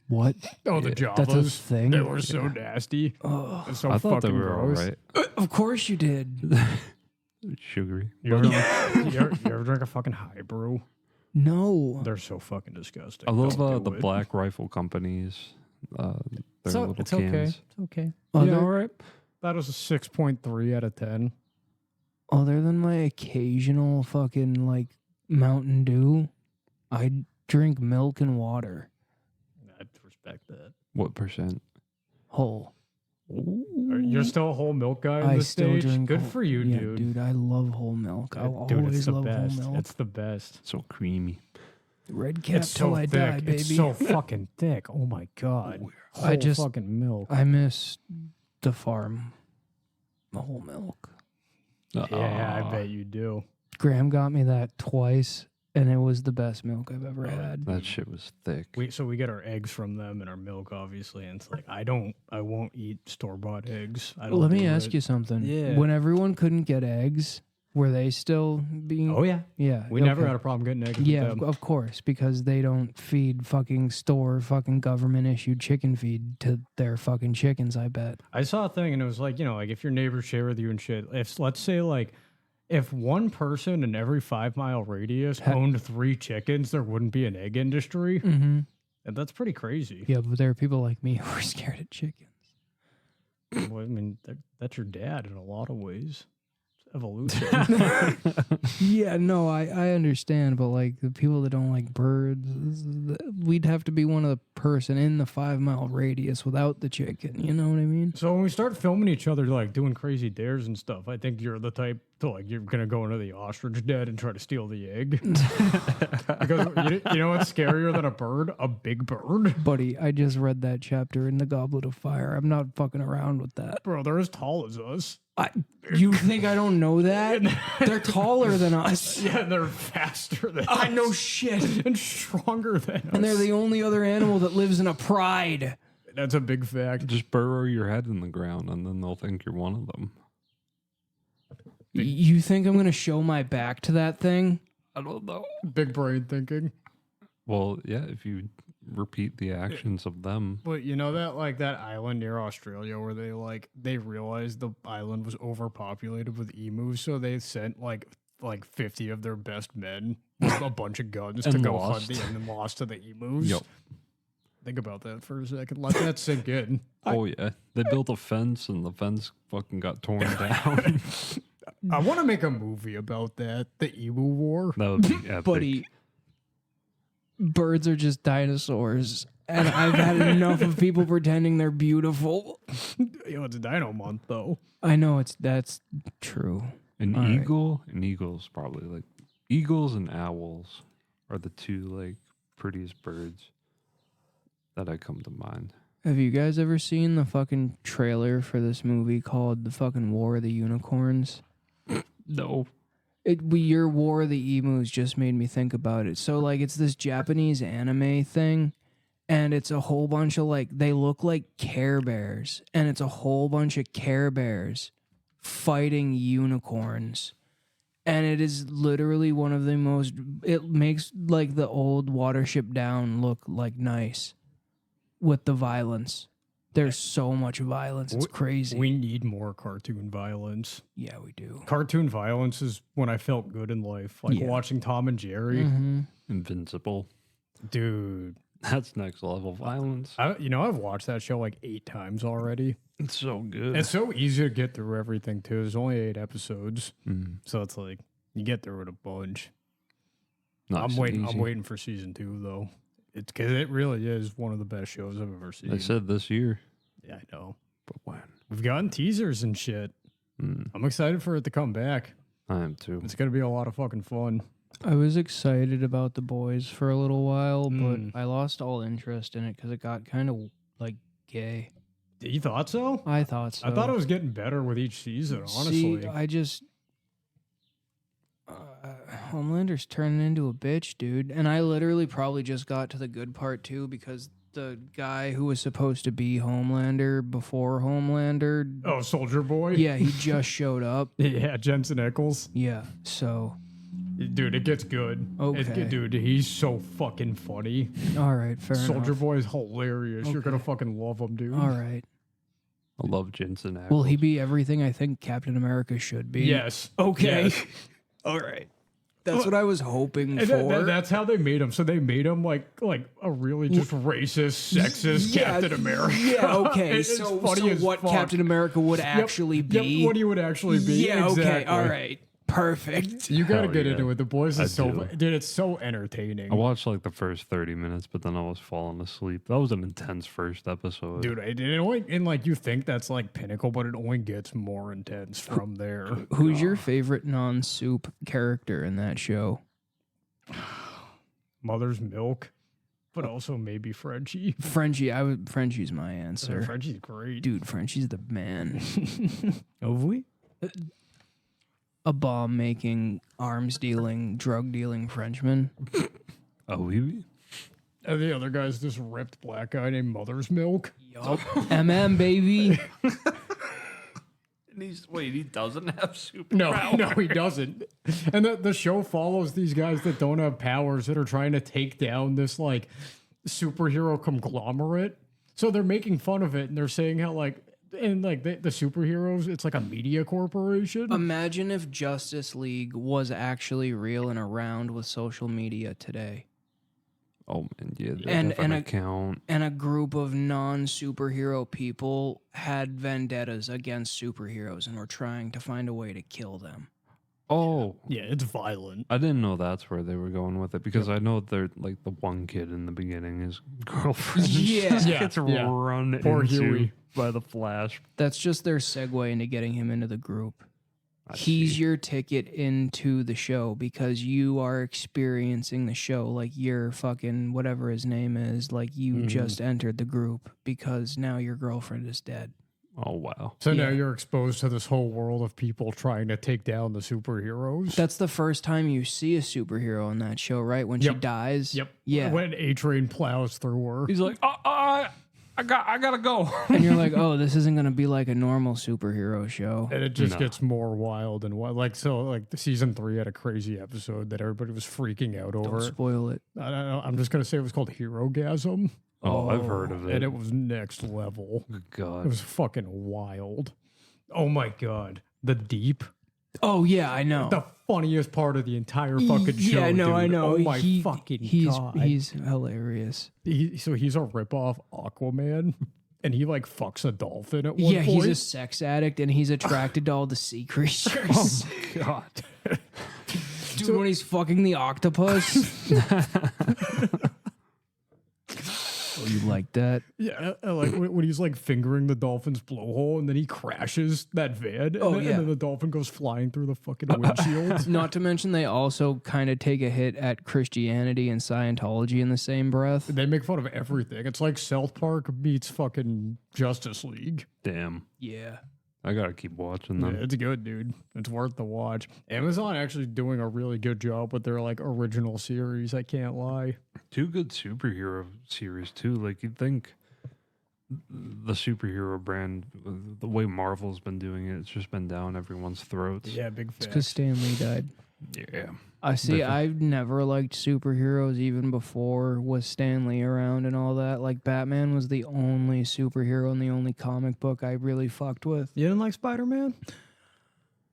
What? Oh, the Yeah, That's a Javas. thing. They were so nasty. Oh, It's so I thought they fucking were gross. all right. of course you did. Sugary. You ever, you ever drink a fucking high brew? No. They're so fucking disgusting. I love Don't the do it. Black Rifle companies. Their little It's cans. okay. It's okay. Other, Yeah, all right. That was a 6.3 out of 10. other than my occasional fucking like Mountain Dew, I drink milk and water. I'd respect that. What percent? Whole. You're still a whole milk guy in I this still stage? drink. Good whole- for you, yeah, dude. I love whole milk. I'll Dude, always it's the love best. whole milk. It's the best. So creamy. Red cap It's so till I thick. die, baby. It's so fucking thick. Oh my god. I Whole just- fucking milk. I miss the farm. Whole milk. Yeah, I bet you do. Graham got me that twice, and it was the best milk I've ever had. That shit was thick. So we get our eggs from them and our milk, obviously. And it's like I won't eat store bought eggs. I don't. Let me do ask it. you something. Yeah. When everyone couldn't get eggs, were they still being? Oh yeah, yeah. we never okay. had a problem getting eggs. Yeah, with them. of course, because they don't feed fucking fucking government issued chicken feed to their fucking chickens. I bet. I saw a thing and it was like, like if your neighbors share with you and shit. If let's say like. If one person in every 5-mile radius owned 3 chickens, there wouldn't be an egg industry. Mm-hmm. And that's pretty crazy. Yeah, but there are people like me who are scared of chickens. Well, I mean, that's your dad in a lot of ways. It's evolution. Yeah, no, I understand, but like the people that don't like birds, we'd have to be one of the person in the 5-mile radius without the chicken. You know what I mean? So when we start filming each other, like doing crazy dares and stuff, I think you're the type to like, you're going to go into the ostrich den and try to steal the egg. Because you know what's scarier than a bird? A big bird. Buddy, I just read that chapter in the Goblet of Fire. I'm not fucking around with that. Bro, they're as tall as us. You think I don't know that? They're taller than us. Yeah, and they're faster than I us. know shit. And stronger than us. And they're the only other animal that lives in a pride. That's a big fact. Just burrow your head in the ground, and then they'll think you're one of them. You think I'm going to show my back to that thing? I don't know. Big brain thinking. Well, yeah, if you repeat the actions of them. But you know that like that island near Australia where they realized the island was overpopulated with emus, so they sent like 50 of their best men with a bunch of guns to And go lost. hunt and then lost to the emus. Yep. Think about that for a second. Let that sink in. Oh, yeah. They built a fence, and the fence fucking got torn down. I want to make a movie about that, the emu war. That would be epic. Buddy, birds are just dinosaurs. And I've had enough of people pretending they're beautiful. It's Dino Month though. I know that's true. An All right. eagle's probably like eagles and owls are the two like prettiest birds that I come to mind. Have you guys ever seen the fucking trailer for this movie called The fucking War of the Unicorns? No. Your War of the Emus just made me think about it. So, like, it's this Japanese anime thing, and it's a whole bunch of like, they look like Care Bears, and it's a whole bunch of Care Bears fighting unicorns. And it is literally one of the most, it makes like the old Watership Down look like nice with the violence. There's so much violence. It's crazy. We need more cartoon violence. Yeah, we do. Cartoon violence is when I felt good in life. Like watching Tom and Jerry. Mm-hmm. Invincible. Dude. That's next level violence. I've watched that show like 8 times already. It's so good. It's so easy to get through everything too. There's only 8 episodes. Mm. So it's like you get through it a bunch. Nice I'm and waiting. easy. I'm waiting for season 2 though. It's because it really is one of the best shows I've ever seen. I said this year. Yeah, I know. But when? We've gotten teasers and shit. Mm, I'm excited for it to come back. I am too. It's gonna be a lot of fucking fun. I was excited about The Boys for a little while, Mm. but I lost all interest in it because it got kind of like gay. You thought so? I thought so. I thought it was getting better with each season. Honestly, See, I just Homelander's turning into a bitch, dude. And I literally probably just got to the good part too because the guy who was supposed to be Homelander before Homelander, oh, Soldier Boy. yeah, he just showed up. Yeah, Jensen Ackles. Yeah, so Dude, it gets good. Okay. Dude, he's so fucking funny. all right, fair Soldier enough. Boy is hilarious. You're gonna Okay. fucking love him, dude. All right. I love Jensen Ackles. Will he be everything I think Captain America should be? Yes. Okay. Yes. All right. That's what I was hoping And for. that's how they made him. So they made him like a really just racist, sexist Captain America. Yeah, okay. It's so funny as what fuck. Captain America would actually be. Yep, what he would actually be. Yeah, okay. Exactly. All right. Perfect. You gotta Hell get yeah. into it. The Boys I is so do. dude. It's so entertaining. I watched like the first 30 minutes, but then I was falling asleep. That was an intense first episode. Dude, it only and like you think that's like pinnacle, but it only gets more intense from there. Who's your favorite non-soup character in that show? Mother's Milk, but also maybe Frenchie. Frenchie. Frenchie's my answer. Frenchie's great. Dude, Frenchie's the man. Hopefully. A bomb-making, arms-dealing, drug-dealing Frenchman. Oh, we? And the other guy's this ripped black guy named Mother's Milk. Yup. MM, baby. And he doesn't have super. No, he doesn't. And the show follows these guys that don't have powers that are trying to take down this like superhero conglomerate. So they're making fun of it and they're saying how like and like the superheroes, it's like a media corporation. Imagine if Justice League was actually real and around with social media today. Oh man, yeah, they And- have an and a- account. And a group of non-superhero people had vendettas against superheroes and were trying to find a way to kill them. Oh, Yeah, it's violent. I didn't know that's where they were going with it because I know they're like the one kid in the beginning, his girlfriend Yeah. just Yeah, gets yeah. run Poor into Huey. by the Flash. That's just their segue into getting him into the group. I He's see. your ticket into the show because you are experiencing the show like you're fucking whatever his name is, like you just entered the group because now your girlfriend is dead. Oh wow. So now Yeah. you're exposed to this whole world of people trying to take down the superheroes. That's the first time you see a superhero in that show, right? When she Yep. dies. Yep. Yeah. When A-Train plows through her. He's like, I gotta go. And you're like, oh, this isn't going to be like a normal superhero show. And it just No. gets more wild and wild. Like, so, like, the season 3 had a crazy episode that everybody was freaking out Don't over. spoil it. I don't know. I'm just going to say it was called Herogasm. Oh, I've heard of And it. it was next level. Good It God. was fucking wild. Oh my God. The Deep. Oh, yeah, I know. The funniest part of the entire fucking show. Yeah, no, dude. I know. Oh my fucking God. He's hilarious. So he's a ripoff Aquaman. And he like fucks a dolphin at one Yeah, point. he's a sex addict and he's attracted to all the sea creatures. God. Dude, when he's fucking the octopus. Oh, you like that? Yeah, I like when he's like fingering the dolphin's blowhole and then he crashes that van. And, Oh, then, yeah. and then the dolphin goes flying through the fucking windshield. Not to mention, they also kind of take a hit at Christianity and Scientology in the same breath. They make fun of everything. It's like South Park meets fucking Justice League. Damn. Yeah. I gotta keep watching Yeah, them. it's good, dude. It's worth the watch. Amazon actually doing a really good job with their like original series. I can't lie. Two good superhero series too. Like you'd think the superhero brand, the way Marvel's been doing it, it's just been down everyone's throats. Yeah, big It's because facts. Stan Lee died. Yeah. I see. Different. I've never liked superheroes even before with Stan Lee around and all that. Like Batman was the only superhero and the only comic book I really fucked with. You didn't like Spider-Man?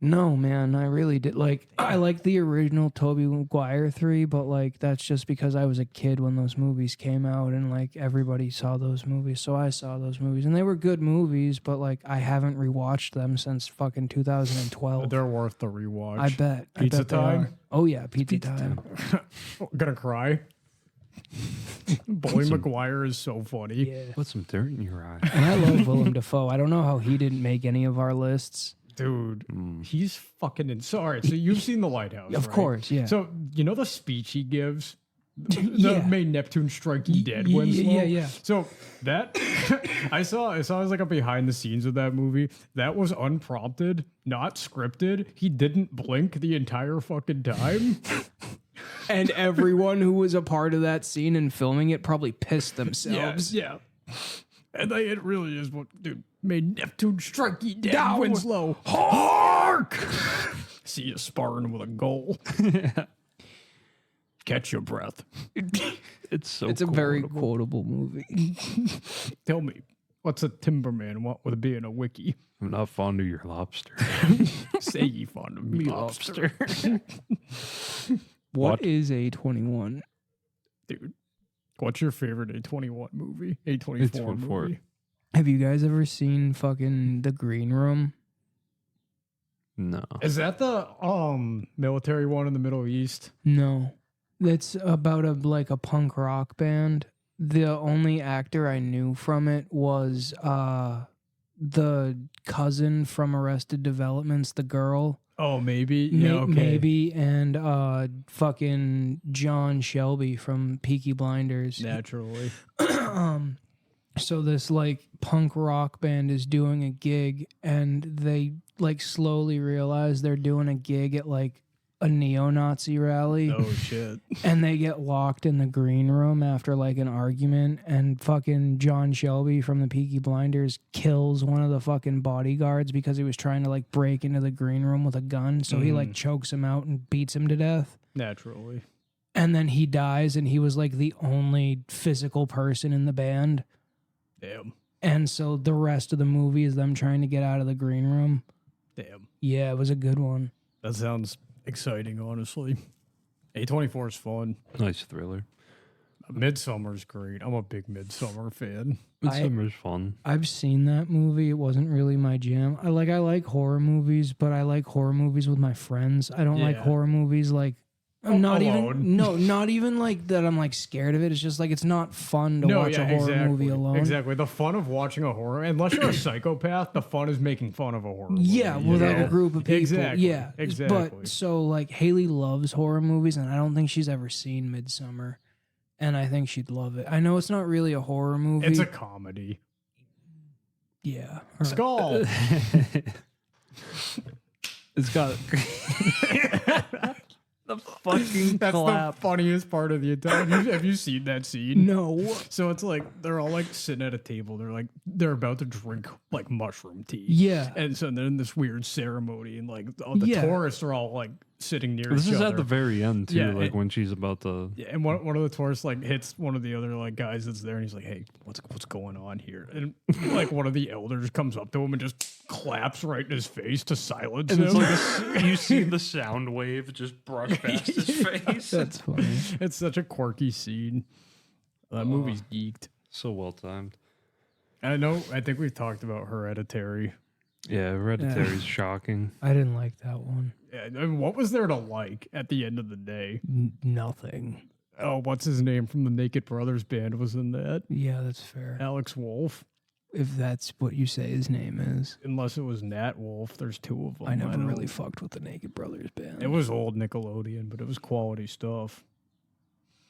No, man, I really did. Like, I like the original Tobey Maguire 3, but like that's just because I was a kid when those movies came out, and like everybody saw those movies, so I saw those movies, and they were good movies. But like, I haven't rewatched them since fucking 2012. They're worth the rewatch. I bet. Pizza I bet they time? are. Oh yeah, pizza time. Gonna cry. Bully McGuire is so funny. Yeah. Put some dirt in your eye. And I love Willem Dafoe. I don't know how he didn't make any of our lists. Dude, he's fucking sorry. So you've seen The Lighthouse, Of right? course, yeah. So you know the speech he gives? Yeah. The May Neptune strike you dead, Winslow? yeah. So that I saw as like a behind the scenes of that movie. That was unprompted, not scripted. He didn't blink the entire fucking time. And everyone who was a part of that scene and filming it probably pissed themselves. Yeah. And like, it really is what, dude. May Neptune strike ye dead, Down. Winslow. Hark! See you sparring with a goal. Catch your breath. It's so. It's a very quotable. quotable movie. Tell me, what's a timberman want with being a wiki? I'm not fond of your lobster. Say ye fond of me, lobster. What is A21? Dude, what's your favorite A21 movie? A24 A24. movie? Have you guys ever seen fucking The Green Room? No. Is that the military one in the Middle East? No. That's about a punk rock band. The only actor I knew from it was the cousin from Arrested Development's the girl. Oh, maybe. Yeah, okay. Maybe, and fucking John Shelby from Peaky Blinders. Naturally. So this like punk rock band is doing a gig, and they like slowly realize they're doing a gig at like a neo-Nazi rally. Oh shit. And they get locked in the green room after like an argument, and fucking John Shelby from the Peaky Blinders kills one of the fucking bodyguards because he was trying to like break into the green room with a gun. So he like chokes him out and beats him to death. Naturally. And then he dies, and he was like the only physical person in the band. Damn. And so the rest of the movie is them trying to get out of the green room. Damn. Yeah, it was a good one. That sounds exciting, honestly. A24 is fun. Nice thriller. Midsummer's great. I'm a big Midsummer fan. Midsummer's fun. I've seen that movie. It wasn't really my jam. I like horror movies, but I like horror movies with my friends. I don't like Yeah. horror movies like not alone. even not even like that I'm like scared of it. It's just like it's not fun to watch a horror movie alone. Exactly. The fun of watching a horror, unless you're a psychopath, the fun is making fun of a horror movie. Yeah, you with like know? a group of people. Exactly. Yeah, Exactly. But so like Haley loves horror movies, and I don't think she's ever seen Midsummer, and I think she'd love it. I know it's not really a horror movie. It's a comedy. Yeah. Skull. It's got the fucking That's clap. the funniest part of the entire. Have you seen that scene? No. So it's like they're all like sitting at a table. They're about to drink like mushroom tea. Yeah. And so they're in this weird ceremony, and like all the Yeah. tourists are all like sitting near This each is other. at the very end too, Yeah, like when she's about to. Yeah, and one of the tourists like hits one of the other like guys that's there, and he's like, "Hey, what's going on here?" And like one of the elders comes up to him and just claps right in his face to silence And him. it's like you see the sound wave just brush past his face. That's funny. It's such a quirky scene. That movie's geeked. So well timed. I think we've talked about Hereditary. Yeah, Hereditary's shocking. I didn't like that one. Yeah, I mean, what was there to like at the end of the day? Nothing. Oh, what's his name from the Naked Brothers band was in that? Yeah, that's fair. Alex Wolf. If that's what you say his name is. Unless it was Nat Wolf. There's two of them. I never don't- really fucked with the Naked Brothers band. It was old Nickelodeon, but it was quality stuff.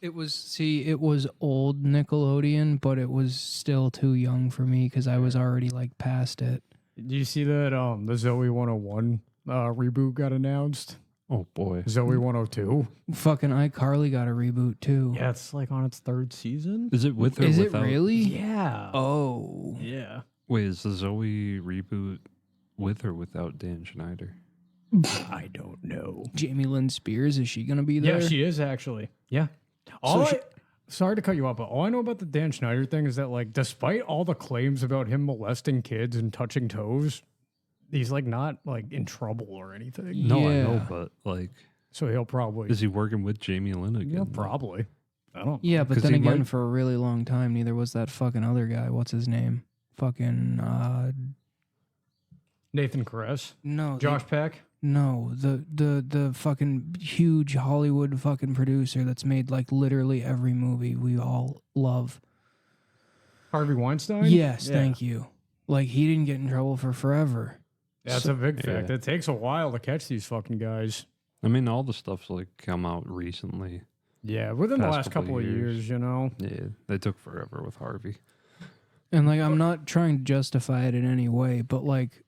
It was old Nickelodeon, but it was still too young for me because I was already like past it. Do you see that the Zoe 101 reboot got announced? Oh boy. Zoe 102. Fucking iCarly got a reboot too. Yeah, it's like on its 3rd season. Is it with or Is it without? really? Yeah. Oh. Yeah. Wait, is the Zoe reboot with or without Dan Schneider? I don't know. Jamie Lynn Spears, is she gonna be there? Yeah, she is actually. Yeah. Sorry to cut you off, but all I know about the Dan Schneider thing is that, like, despite all the claims about him molesting kids and touching toes, he's like not like in trouble or anything. No, I Yeah. know, but like, So he'll probably. is he working with Jamie Lynn again? Yeah, probably. I don't. Yeah, but 'Cause then he again, might- for a really long time, neither was that fucking other guy. What's his name? Fucking Nathan Kress, no, Josh Peck. no, the fucking huge Hollywood fucking producer that's made like literally every movie we all love. Harvey Weinstein? Yes, Yeah. thank you. Like he didn't get in trouble for forever. That's a big fact. Yeah. It takes a while to catch these fucking guys. I mean, all the stuff's like come out recently. Yeah, within the Past last couple of years, you know. Yeah, they took forever with Harvey. And like I'm not trying to justify it in any way, but like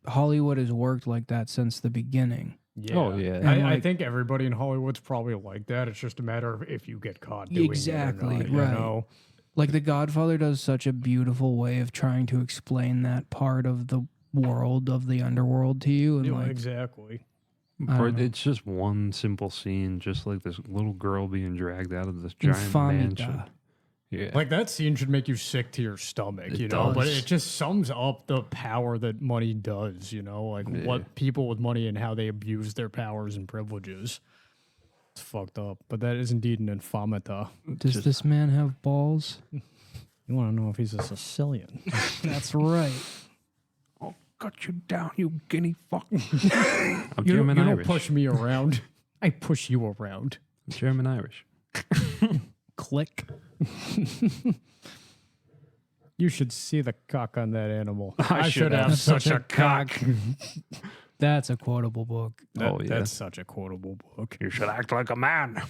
Hollywood has worked like that since the beginning. Yeah. Oh, yeah. And, I like- think everybody in Hollywood's probably like that. It's just a matter of if you get caught doing Exactly, it or not, right. You know? Like The Godfather does such a beautiful way of trying to explain that part of the world of the underworld to you, and Yeah, like exactly. I don't know. It's just one simple scene, just like this little girl being dragged out of this giant mansion. Infamita. Yeah, Like that scene should make you sick to your stomach, It you know. But does. it just sums up the power that money does, you know, like Yeah. what people with money and how they abuse their powers and privileges. It's fucked up, but that is indeed an infamita. Does this man have balls? You want to know if he's a Sicilian? That's right. I'll cut you down, you guinea fuck. I'm You German don't Irish. push me around. I push you around. I'm German Irish. Click. You should see the cock on that animal. I should have such a cock. That's a quotable book. Oh, yeah. That's such a quotable book. You should act like a man.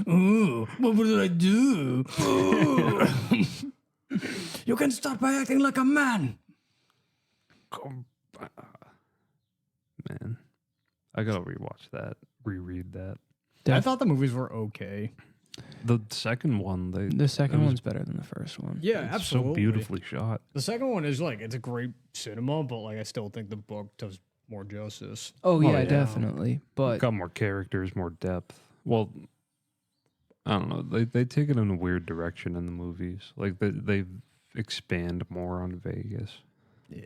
Ooh, what did I do? You can start by acting like a man. Man, I gotta rewatch that, reread that. I thought the movies were okay. The second one, The second it was- one's better than the first one. Yeah, it's absolutely. so beautifully shot. The second one is like it's a great cinema, but like I still think the book does more justice. Oh yeah, yeah. definitely. But Got more characters, more depth. Well, I don't know. They take it in a weird direction in the movies. Like they expand more on Vegas Yeah.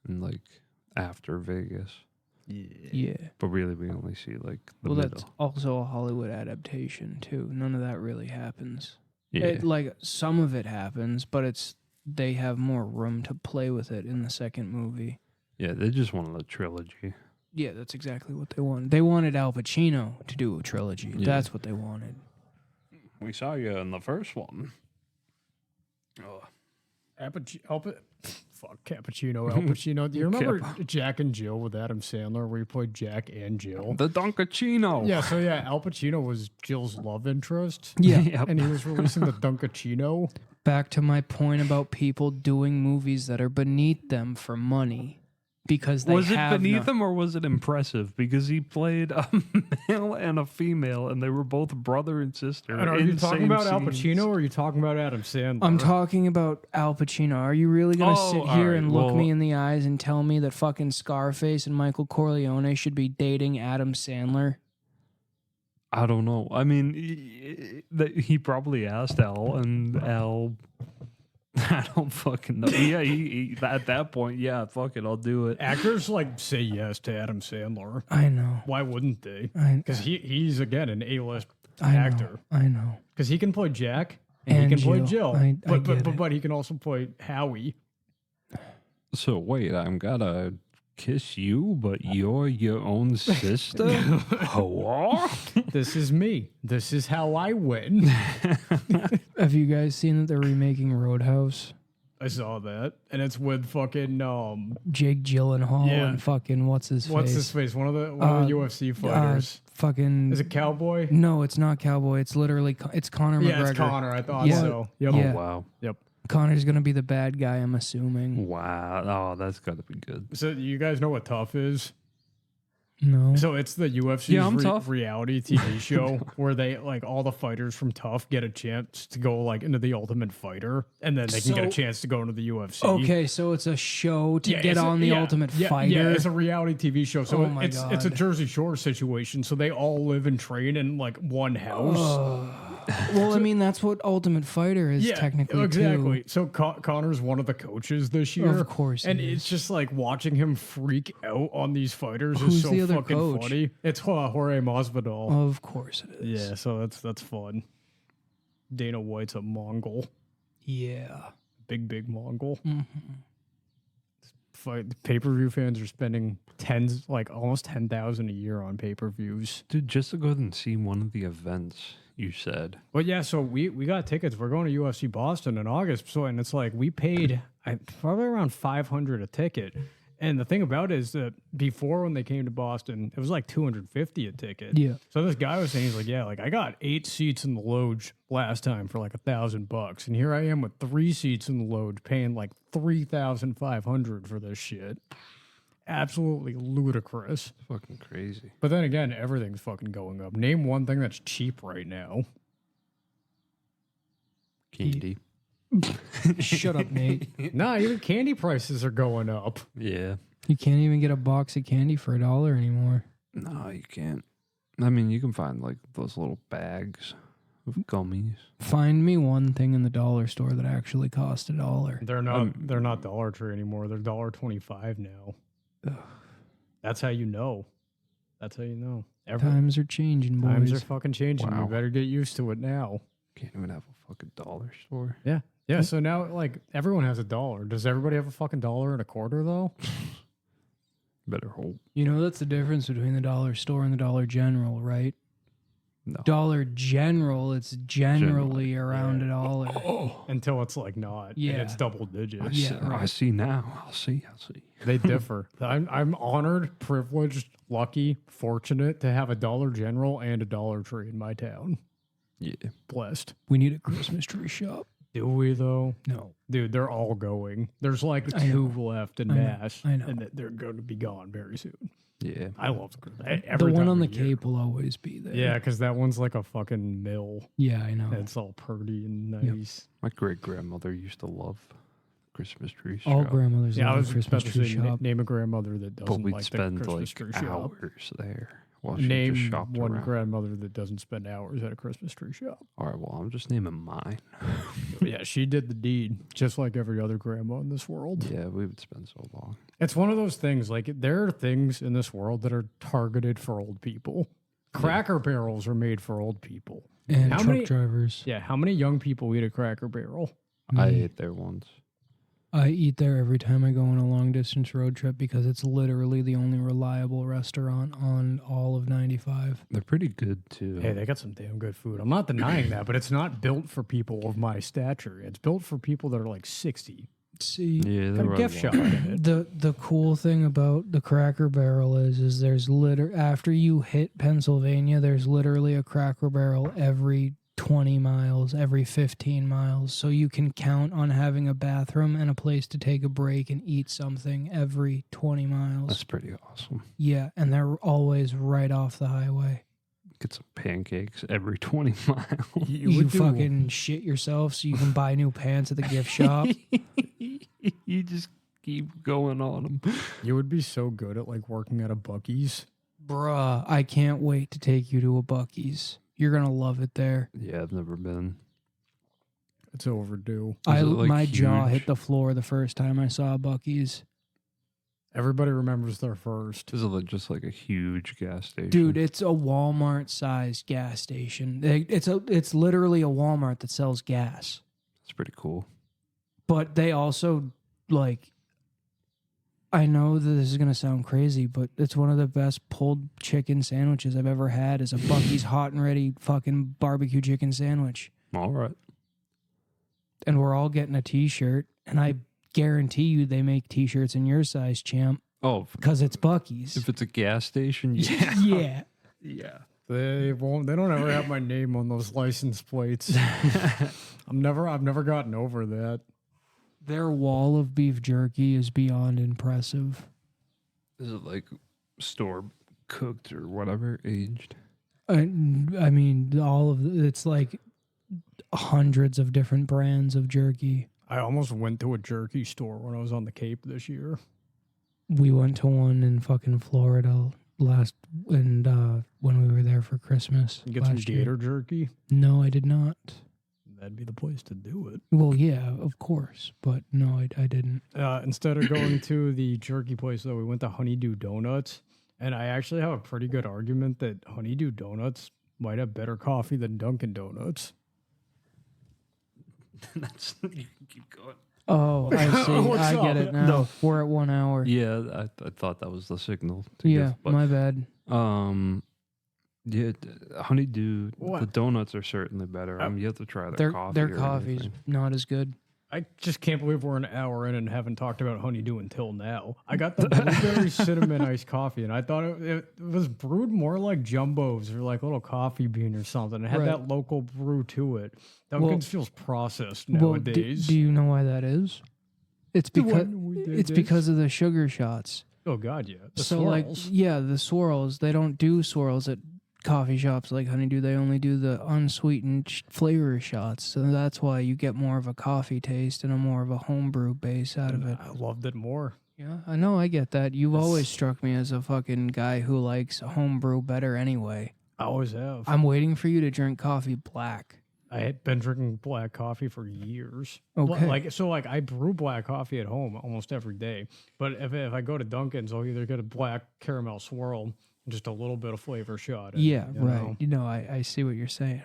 and like after Vegas, yeah. but really we only see like the Well, middle. that's also a Hollywood adaptation too. None of that really happens. Yeah, It, like some of it happens, but they have more room to play with it in the second movie. yeah. They just wanted a trilogy. Yeah, that's exactly what they wanted. They wanted Al Pacino to do a trilogy. Yeah. That's what they wanted. We saw you in the first one. Oh, Cappuccino, Al Pacino. Do you remember Jack and Jill with Adam Sandler, where he played Jack and Jill? the Dunkachino. Yeah, so yeah, Al Pacino was Jill's love interest. Yeah. Yep. And he was releasing the Dunkachino. Back to my point about people doing movies that are beneath them for money. Because they Was it have beneath no- him or was it impressive? Because he played a male and a female, and they were both brother and sister. And are in you talking same about Al scenes. Pacino or are you talking about Adam Sandler? I'm talking about Al Pacino. Are you really going to Oh, sit all here right, and look well- me in the eyes and tell me that fucking Scarface and Michael Corleone should be dating Adam Sandler? I don't know. I mean, he probably asked Al, and Al, I don't fucking know. Yeah, he at that point, yeah, fuck it, I'll do it. Actors like say yes to Adam Sandler. I know. Why wouldn't they? I Because he's again an A-list know. actor. I know. Because he can play Jack and And he can play Jill. Jill. I get it. But he can also play Howie. So wait, I'm gonna kiss you, but you're your own sister? Hello? This is me. This is how I win. Have you guys seen that they're remaking Roadhouse? I saw that, and it's with fucking Jake Gyllenhaal Yeah. and fucking what's his what's face? his face? One of the UFC fighters. Fucking. Is it Cowboy? No, it's not Cowboy. It's literally it's Conor McGregor. Yeah, it's Connor. I thought Yeah. so. Yep. Yeah. Oh wow. Yep. Connor's gonna be the bad guy, I'm assuming. Wow. Oh, that's got to be good. So you guys know what Tough is? No. So it's the UFC's Yeah, I'm Tough. reality TV show where they like all the fighters from Tough get a chance to go like into the Ultimate Fighter, and then they can get a chance to go into the UFC. Okay, so it's a show to get on the Ultimate Yeah, Fighter. it's a reality TV show. So Oh my it's a God. Jersey Shore situation. So they all live and train in like one house. Well, I mean, that's what Ultimate Fighter is technically exactly. too. So Connor's one of the coaches this year, Of course he and is. it's just like watching him freak out on these fighters Who's is so the other fucking coach? funny. It's Jorge Masvidal. Of course it is. Yeah, so that's fun. Dana White's a Mongol, Yeah. big Mongol. Mm-hmm. Fight pay-per-view fans are spending almost 10,000 a year on pay-per-views. Dude, just to go and see one of the events you said. But yeah, so we got tickets. We're going to UFC Boston in August. So and it's like we paid probably around $500 a ticket. And the thing about it is that before when they came to Boston, it was like $250 a ticket. Yeah. So this guy was saying, he's like, yeah, like I got 8 seats in the Loge last time for like $1,000, and here I am with 3 seats in the Loge paying like $3,500 for this shit. Absolutely ludicrous. Fucking crazy. But then again, everything's fucking going up. Name one thing that's cheap right now. Candy. Shut up, Nate. Nah, even candy prices are going up. Yeah. You can't even get a box of candy for $1 anymore. No, you can't. I mean, you can find like those little bags of gummies. Find me one thing in the dollar store that actually cost $1. They're not Dollar Tree anymore. They're $1.25 now. That's how you know. That's how you know. Times are changing, boys. Times are fucking changing. Wow. You better get used to it now. Can't even have a fucking dollar store. Yeah. Yeah, so now like everyone has $1. Does everybody have a fucking $1.25 though? Better hope. You know, that's the difference between the dollar store and the Dollar General, right? No. Dollar General, it's generally around $1. Oh, Until it's like not. And Yeah. it's double digits. Yeah, I right. see now. I'll see. They differ. I'm honored, privileged, lucky, fortunate to have a Dollar General and a Dollar Tree in my town. Yeah. Blessed. We need a Christmas tree shop. Do we though? No. Dude, they're all going. There's like I know. 2 left in I know. Mass. I know. And they're going to be gone very soon. Yeah. I love The every one time on the of year. Cape will always be there. Yeah, because that one's like a fucking mill. Yeah, I know. It's all pretty and nice. My great grandmother used to love Christmas tree All shop. grandmothers Yeah, I love was a Christmas about to tree say, shop. name a grandmother that But doesn't we'd like the spend Christmas like tree shop. hours there while she Name just shopped one around. grandmother that doesn't spend hours at a Christmas tree shop. All right, well, I'm just naming mine. Yeah, she did the deed, just like every other grandma in this world. Yeah, we would spend so long. It's one of those things, like, there are things in this world that are targeted for old people. Cracker Barrels are made for old people. And How truck many- drivers. Yeah, how many young people eat a Cracker Barrel? I Me. ate there once. I eat there every time I go on a long distance road trip because it's literally the only reliable restaurant on all of 95. They're pretty good too. Hey, they got some damn good food. I'm not denying that, but it's not built for people of my stature. It's built for people that are like 60. See, Yeah, Got they're a gift shop in it. the cool thing about the Cracker Barrel is there's after you hit Pennsylvania, there's literally a Cracker Barrel every 20 miles, every 15 miles. So you can count on having a bathroom and a place to take a break and eat something every 20 miles. That's pretty awesome. Yeah, and they're always right off the highway. Get some pancakes every 20 miles. You would do- fucking shit yourself so you can buy new pants at the gift shop. You just keep going on them. You would be so good at like working at a Buc-ee's. Bruh, I can't wait to take you to a Buc-ee's. You're going to love it there. Yeah, I've never been. It's overdue. Is it, like, My jaw huge? hit the floor the first time I saw a Buc-ee's. Everybody remembers their first. Is it like just like a huge gas station? Dude, it's a Walmart-sized gas station. It's literally a Walmart that sells gas. It's pretty cool. But they also, like, I know that this is going to sound crazy, but it's one of the best pulled chicken sandwiches I've ever had is a Buc-ee's hot and ready fucking barbecue chicken sandwich. All right. And we're all getting a T-shirt, and I guarantee you they make T-shirts in your size, champ, Oh, because it's Buc-ee's. if it's a gas station, yeah. Yeah. Yeah. They won't. They don't ever have my name on those license plates. I've never gotten over that. Their wall of beef jerky is beyond impressive. Is it like store cooked or whatever, aged? I mean, it's like hundreds of different brands of jerky. I almost went to a jerky store when I was on the Cape this year. We went to one in fucking Florida when we were there for Christmas. You get some last year. gator jerky. No, I did not. That'd be the place to do it. Well, yeah, of course, but no, I didn't. Instead of going to the jerky place, though, we went to Honeydew Donuts. And I actually have a pretty good argument that Honeydew Donuts might have better coffee than Dunkin' Donuts. That's you can keep going. Oh, I see. What's I get up? it now. No. We're at 1 hour. Yeah, I thought that was the signal. To Yeah, give, but, my bad. yeah, Honeydew. What? The donuts are certainly better. You have to try their coffee. Their or coffee's anything. not as good. I just can't believe we're an hour in and haven't talked about Honeydew until now. I got the blueberry cinnamon iced coffee, and I thought it was brewed more like jumbos or like a little coffee bean or something. It had Right. that local brew to it. Dunkin's feels processed Well, nowadays. do you know why that is? It's The because one we did it's this? because of the sugar shots. Oh God, yeah. The So swirls. the swirls. They don't do swirls at coffee shops like Honeydew. They only do the unsweetened flavor shots. So that's why you get more of a coffee taste and a more of a homebrew base out of it. I loved it more. Yeah, I know. I get that. You've always struck me as a fucking guy who likes homebrew better anyway. I always have. I'm waiting for you to drink coffee black. I had been drinking black coffee for years. Okay. Like I brew black coffee at home almost every day. But if I go to Dunkin's, I'll either get a black caramel swirl and just a little bit of flavor shot. In, Yeah, you right. know? You know, I see what you're saying.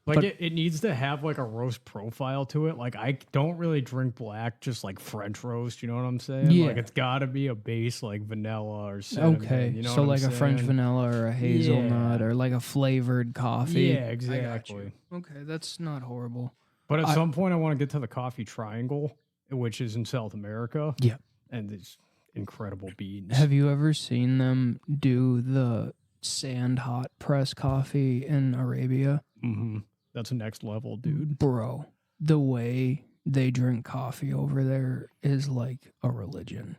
Like But- it needs to have like a roast profile to it. Like I don't really drink black, just like French roast. You know what I'm saying? Yeah. Like it's got to be a base like vanilla or cinnamon. Okay, You know so what like I'm a French saying? vanilla or a hazelnut Yeah. or like a flavored coffee. Yeah, I got exactly. you. Okay, that's not horrible. But at some point, I want to get to the coffee triangle, which is in South America. Yeah. And it's incredible beans. Have you ever seen them do the sand hot press coffee in Arabia? Mm-hmm. That's next level, dude. Bro, the way they drink coffee over there is like a religion.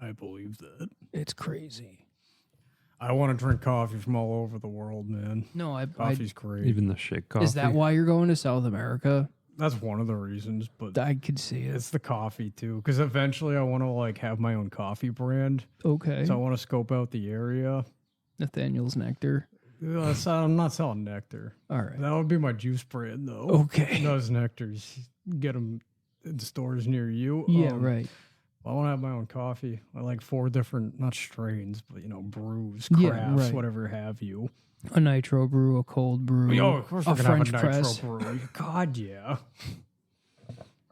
I believe that. It's crazy. I want to drink coffee from all over the world, man. No, I Coffee's great. Even the shake coffee. is that why you're going to South America? That's one of the reasons, but I could see it. it's the coffee too. Because eventually, I want to like have my own coffee brand. Okay. So I want to scope out the area. Nathaniel's Nectar. I'm not selling nectar. All right. That would be my juice brand, though. Okay. Those nectars, get them in stores near you. Yeah, right. I want to have my own coffee. I like 4 different, not strains, but brews, Yeah, crafts, right. whatever have you. A nitro brew, a cold brew, Oh, of course a we're gonna French have a nitro press. brew. God, yeah.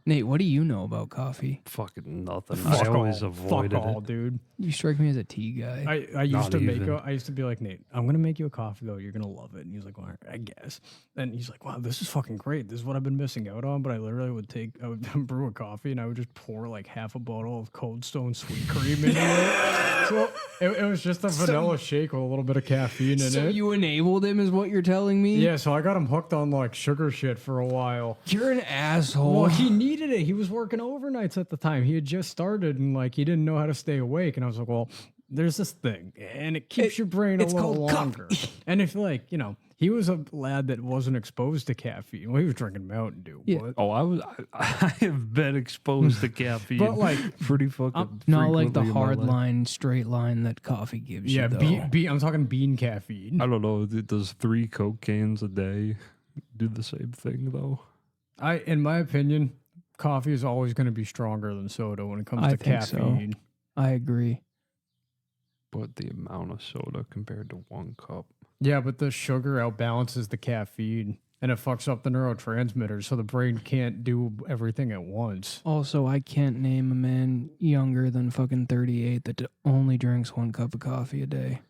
Nate, what do you know about coffee? fucking nothing? Fuck I always all. avoided Fuck all, it. dude. You strike me as a tea guy. I used Not to make even. I used to be like, Nate, I'm gonna make you a coffee though. You're gonna love it. And he's like, well, I guess. And he's like, wow, this is fucking great. This is what I've been missing out on. But I literally I would brew a coffee and I would just pour like half a bottle of Cold Stone sweet cream into it. So it was just a vanilla shake with a little bit of caffeine in So it. you enabled him, is what you're telling me? Yeah, so I got him hooked on like sugar shit for a while. You're an asshole. Well, he needed it. He was working overnights at the time. He had just started and like he didn't know how to stay awake. And I was like, well, there's this thing and it keeps your brain a it's little called longer. And if like, he was a lad that wasn't exposed to caffeine. Well, he was drinking Mountain Dew. Yeah. But, Oh, I have been exposed to caffeine, But, like, pretty fucking. Not like the frequently in my hard life. line, straight line that coffee gives yeah, you, though. I'm talking bean caffeine. I don't know. Does 3 Coke cans a day do the same thing though? In my opinion, coffee is always going to be stronger than soda when it comes I to think so. caffeine. I agree. But the amount of soda compared to 1 cup. Yeah, but the sugar outbalances the caffeine and it fucks up the neurotransmitters, so the brain can't do everything at once. Also, I can't name a man younger than fucking 38 that only drinks 1 cup of coffee a day.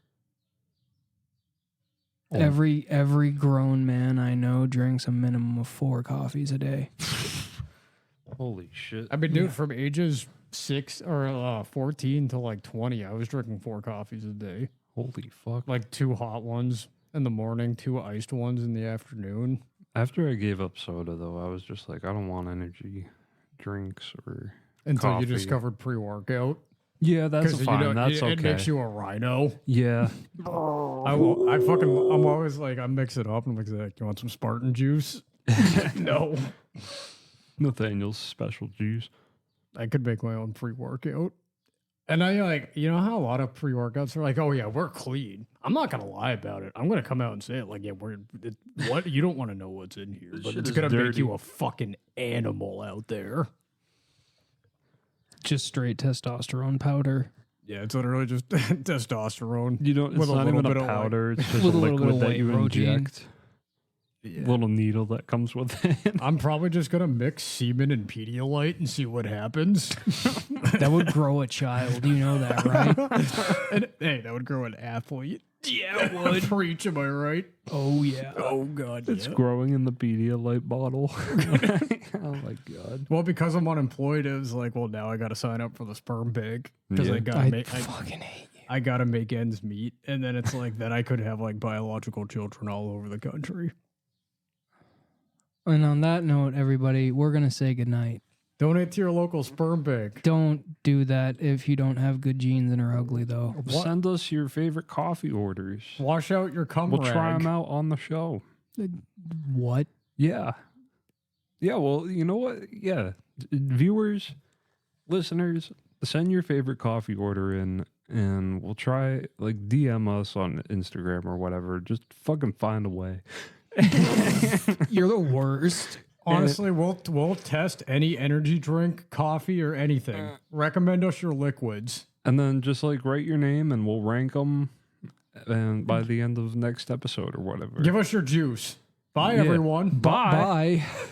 Oh. Every grown man I know drinks a minimum of 4 coffees a day. Holy shit! I mean, dude, from ages 14 to like 20, I was drinking 4 coffees a day. Holy fuck! Like 2 hot ones in the morning, 2 iced ones in the afternoon. After I gave up soda, though, I was just like, I don't want energy drinks or Until coffee. you discovered pre-workout. Yeah, that's fine. That's it okay. makes you a rhino. Yeah. I'm always like, I mix it up and I'm like, you want some Spartan juice? No. Nathaniel's special juice. I could make my own pre-workout. And I like, you know how a lot of pre-workouts are like, oh yeah, we're clean. I'm not gonna lie about it. I'm gonna come out and say it like, yeah, what you don't want to know what's in here, but shit it's is gonna make dirty. you a fucking animal out there. Just straight testosterone powder. Yeah, it's literally just testosterone. You don't. It's With a not little even bit a of, like- powder. It's just a With a little bit liquid of that white you protein. inject. Yeah. Little needle that comes with it. I'm probably just gonna mix semen and Pedialyte and see what happens. That would grow a child. You know that, right? And hey, that would grow an athlete. Yeah, it would. Preach, am I right? Oh, yeah. Oh god, It's yeah. growing in the Pedialyte bottle. Oh my god. Well, because I'm unemployed, it was like, well, now I got to sign up for the sperm bank because Yeah. I gotta I make. fucking hate you. I gotta make ends meet, and then it's like then I could have like biological children all over the country. And on that note, everybody, we're going to say goodnight. Donate to your local sperm bank. Don't do that if you don't have good genes and are ugly, though. What? Send us your favorite coffee orders. Wash out your cum We'll rag. try them out on the show. What? Yeah. Yeah, well, you know what? Yeah. Viewers, listeners, send your favorite coffee order in and we'll try, like, DM us on Instagram or whatever. Just fucking find a way. You're the worst. Honestly, we'll test any energy drink, coffee, or anything. Recommend us your liquids. And then just, like, write your name and we'll rank them and by the end of next episode or whatever. Give us your juice. Bye, Yeah. everyone. Bye. Bye.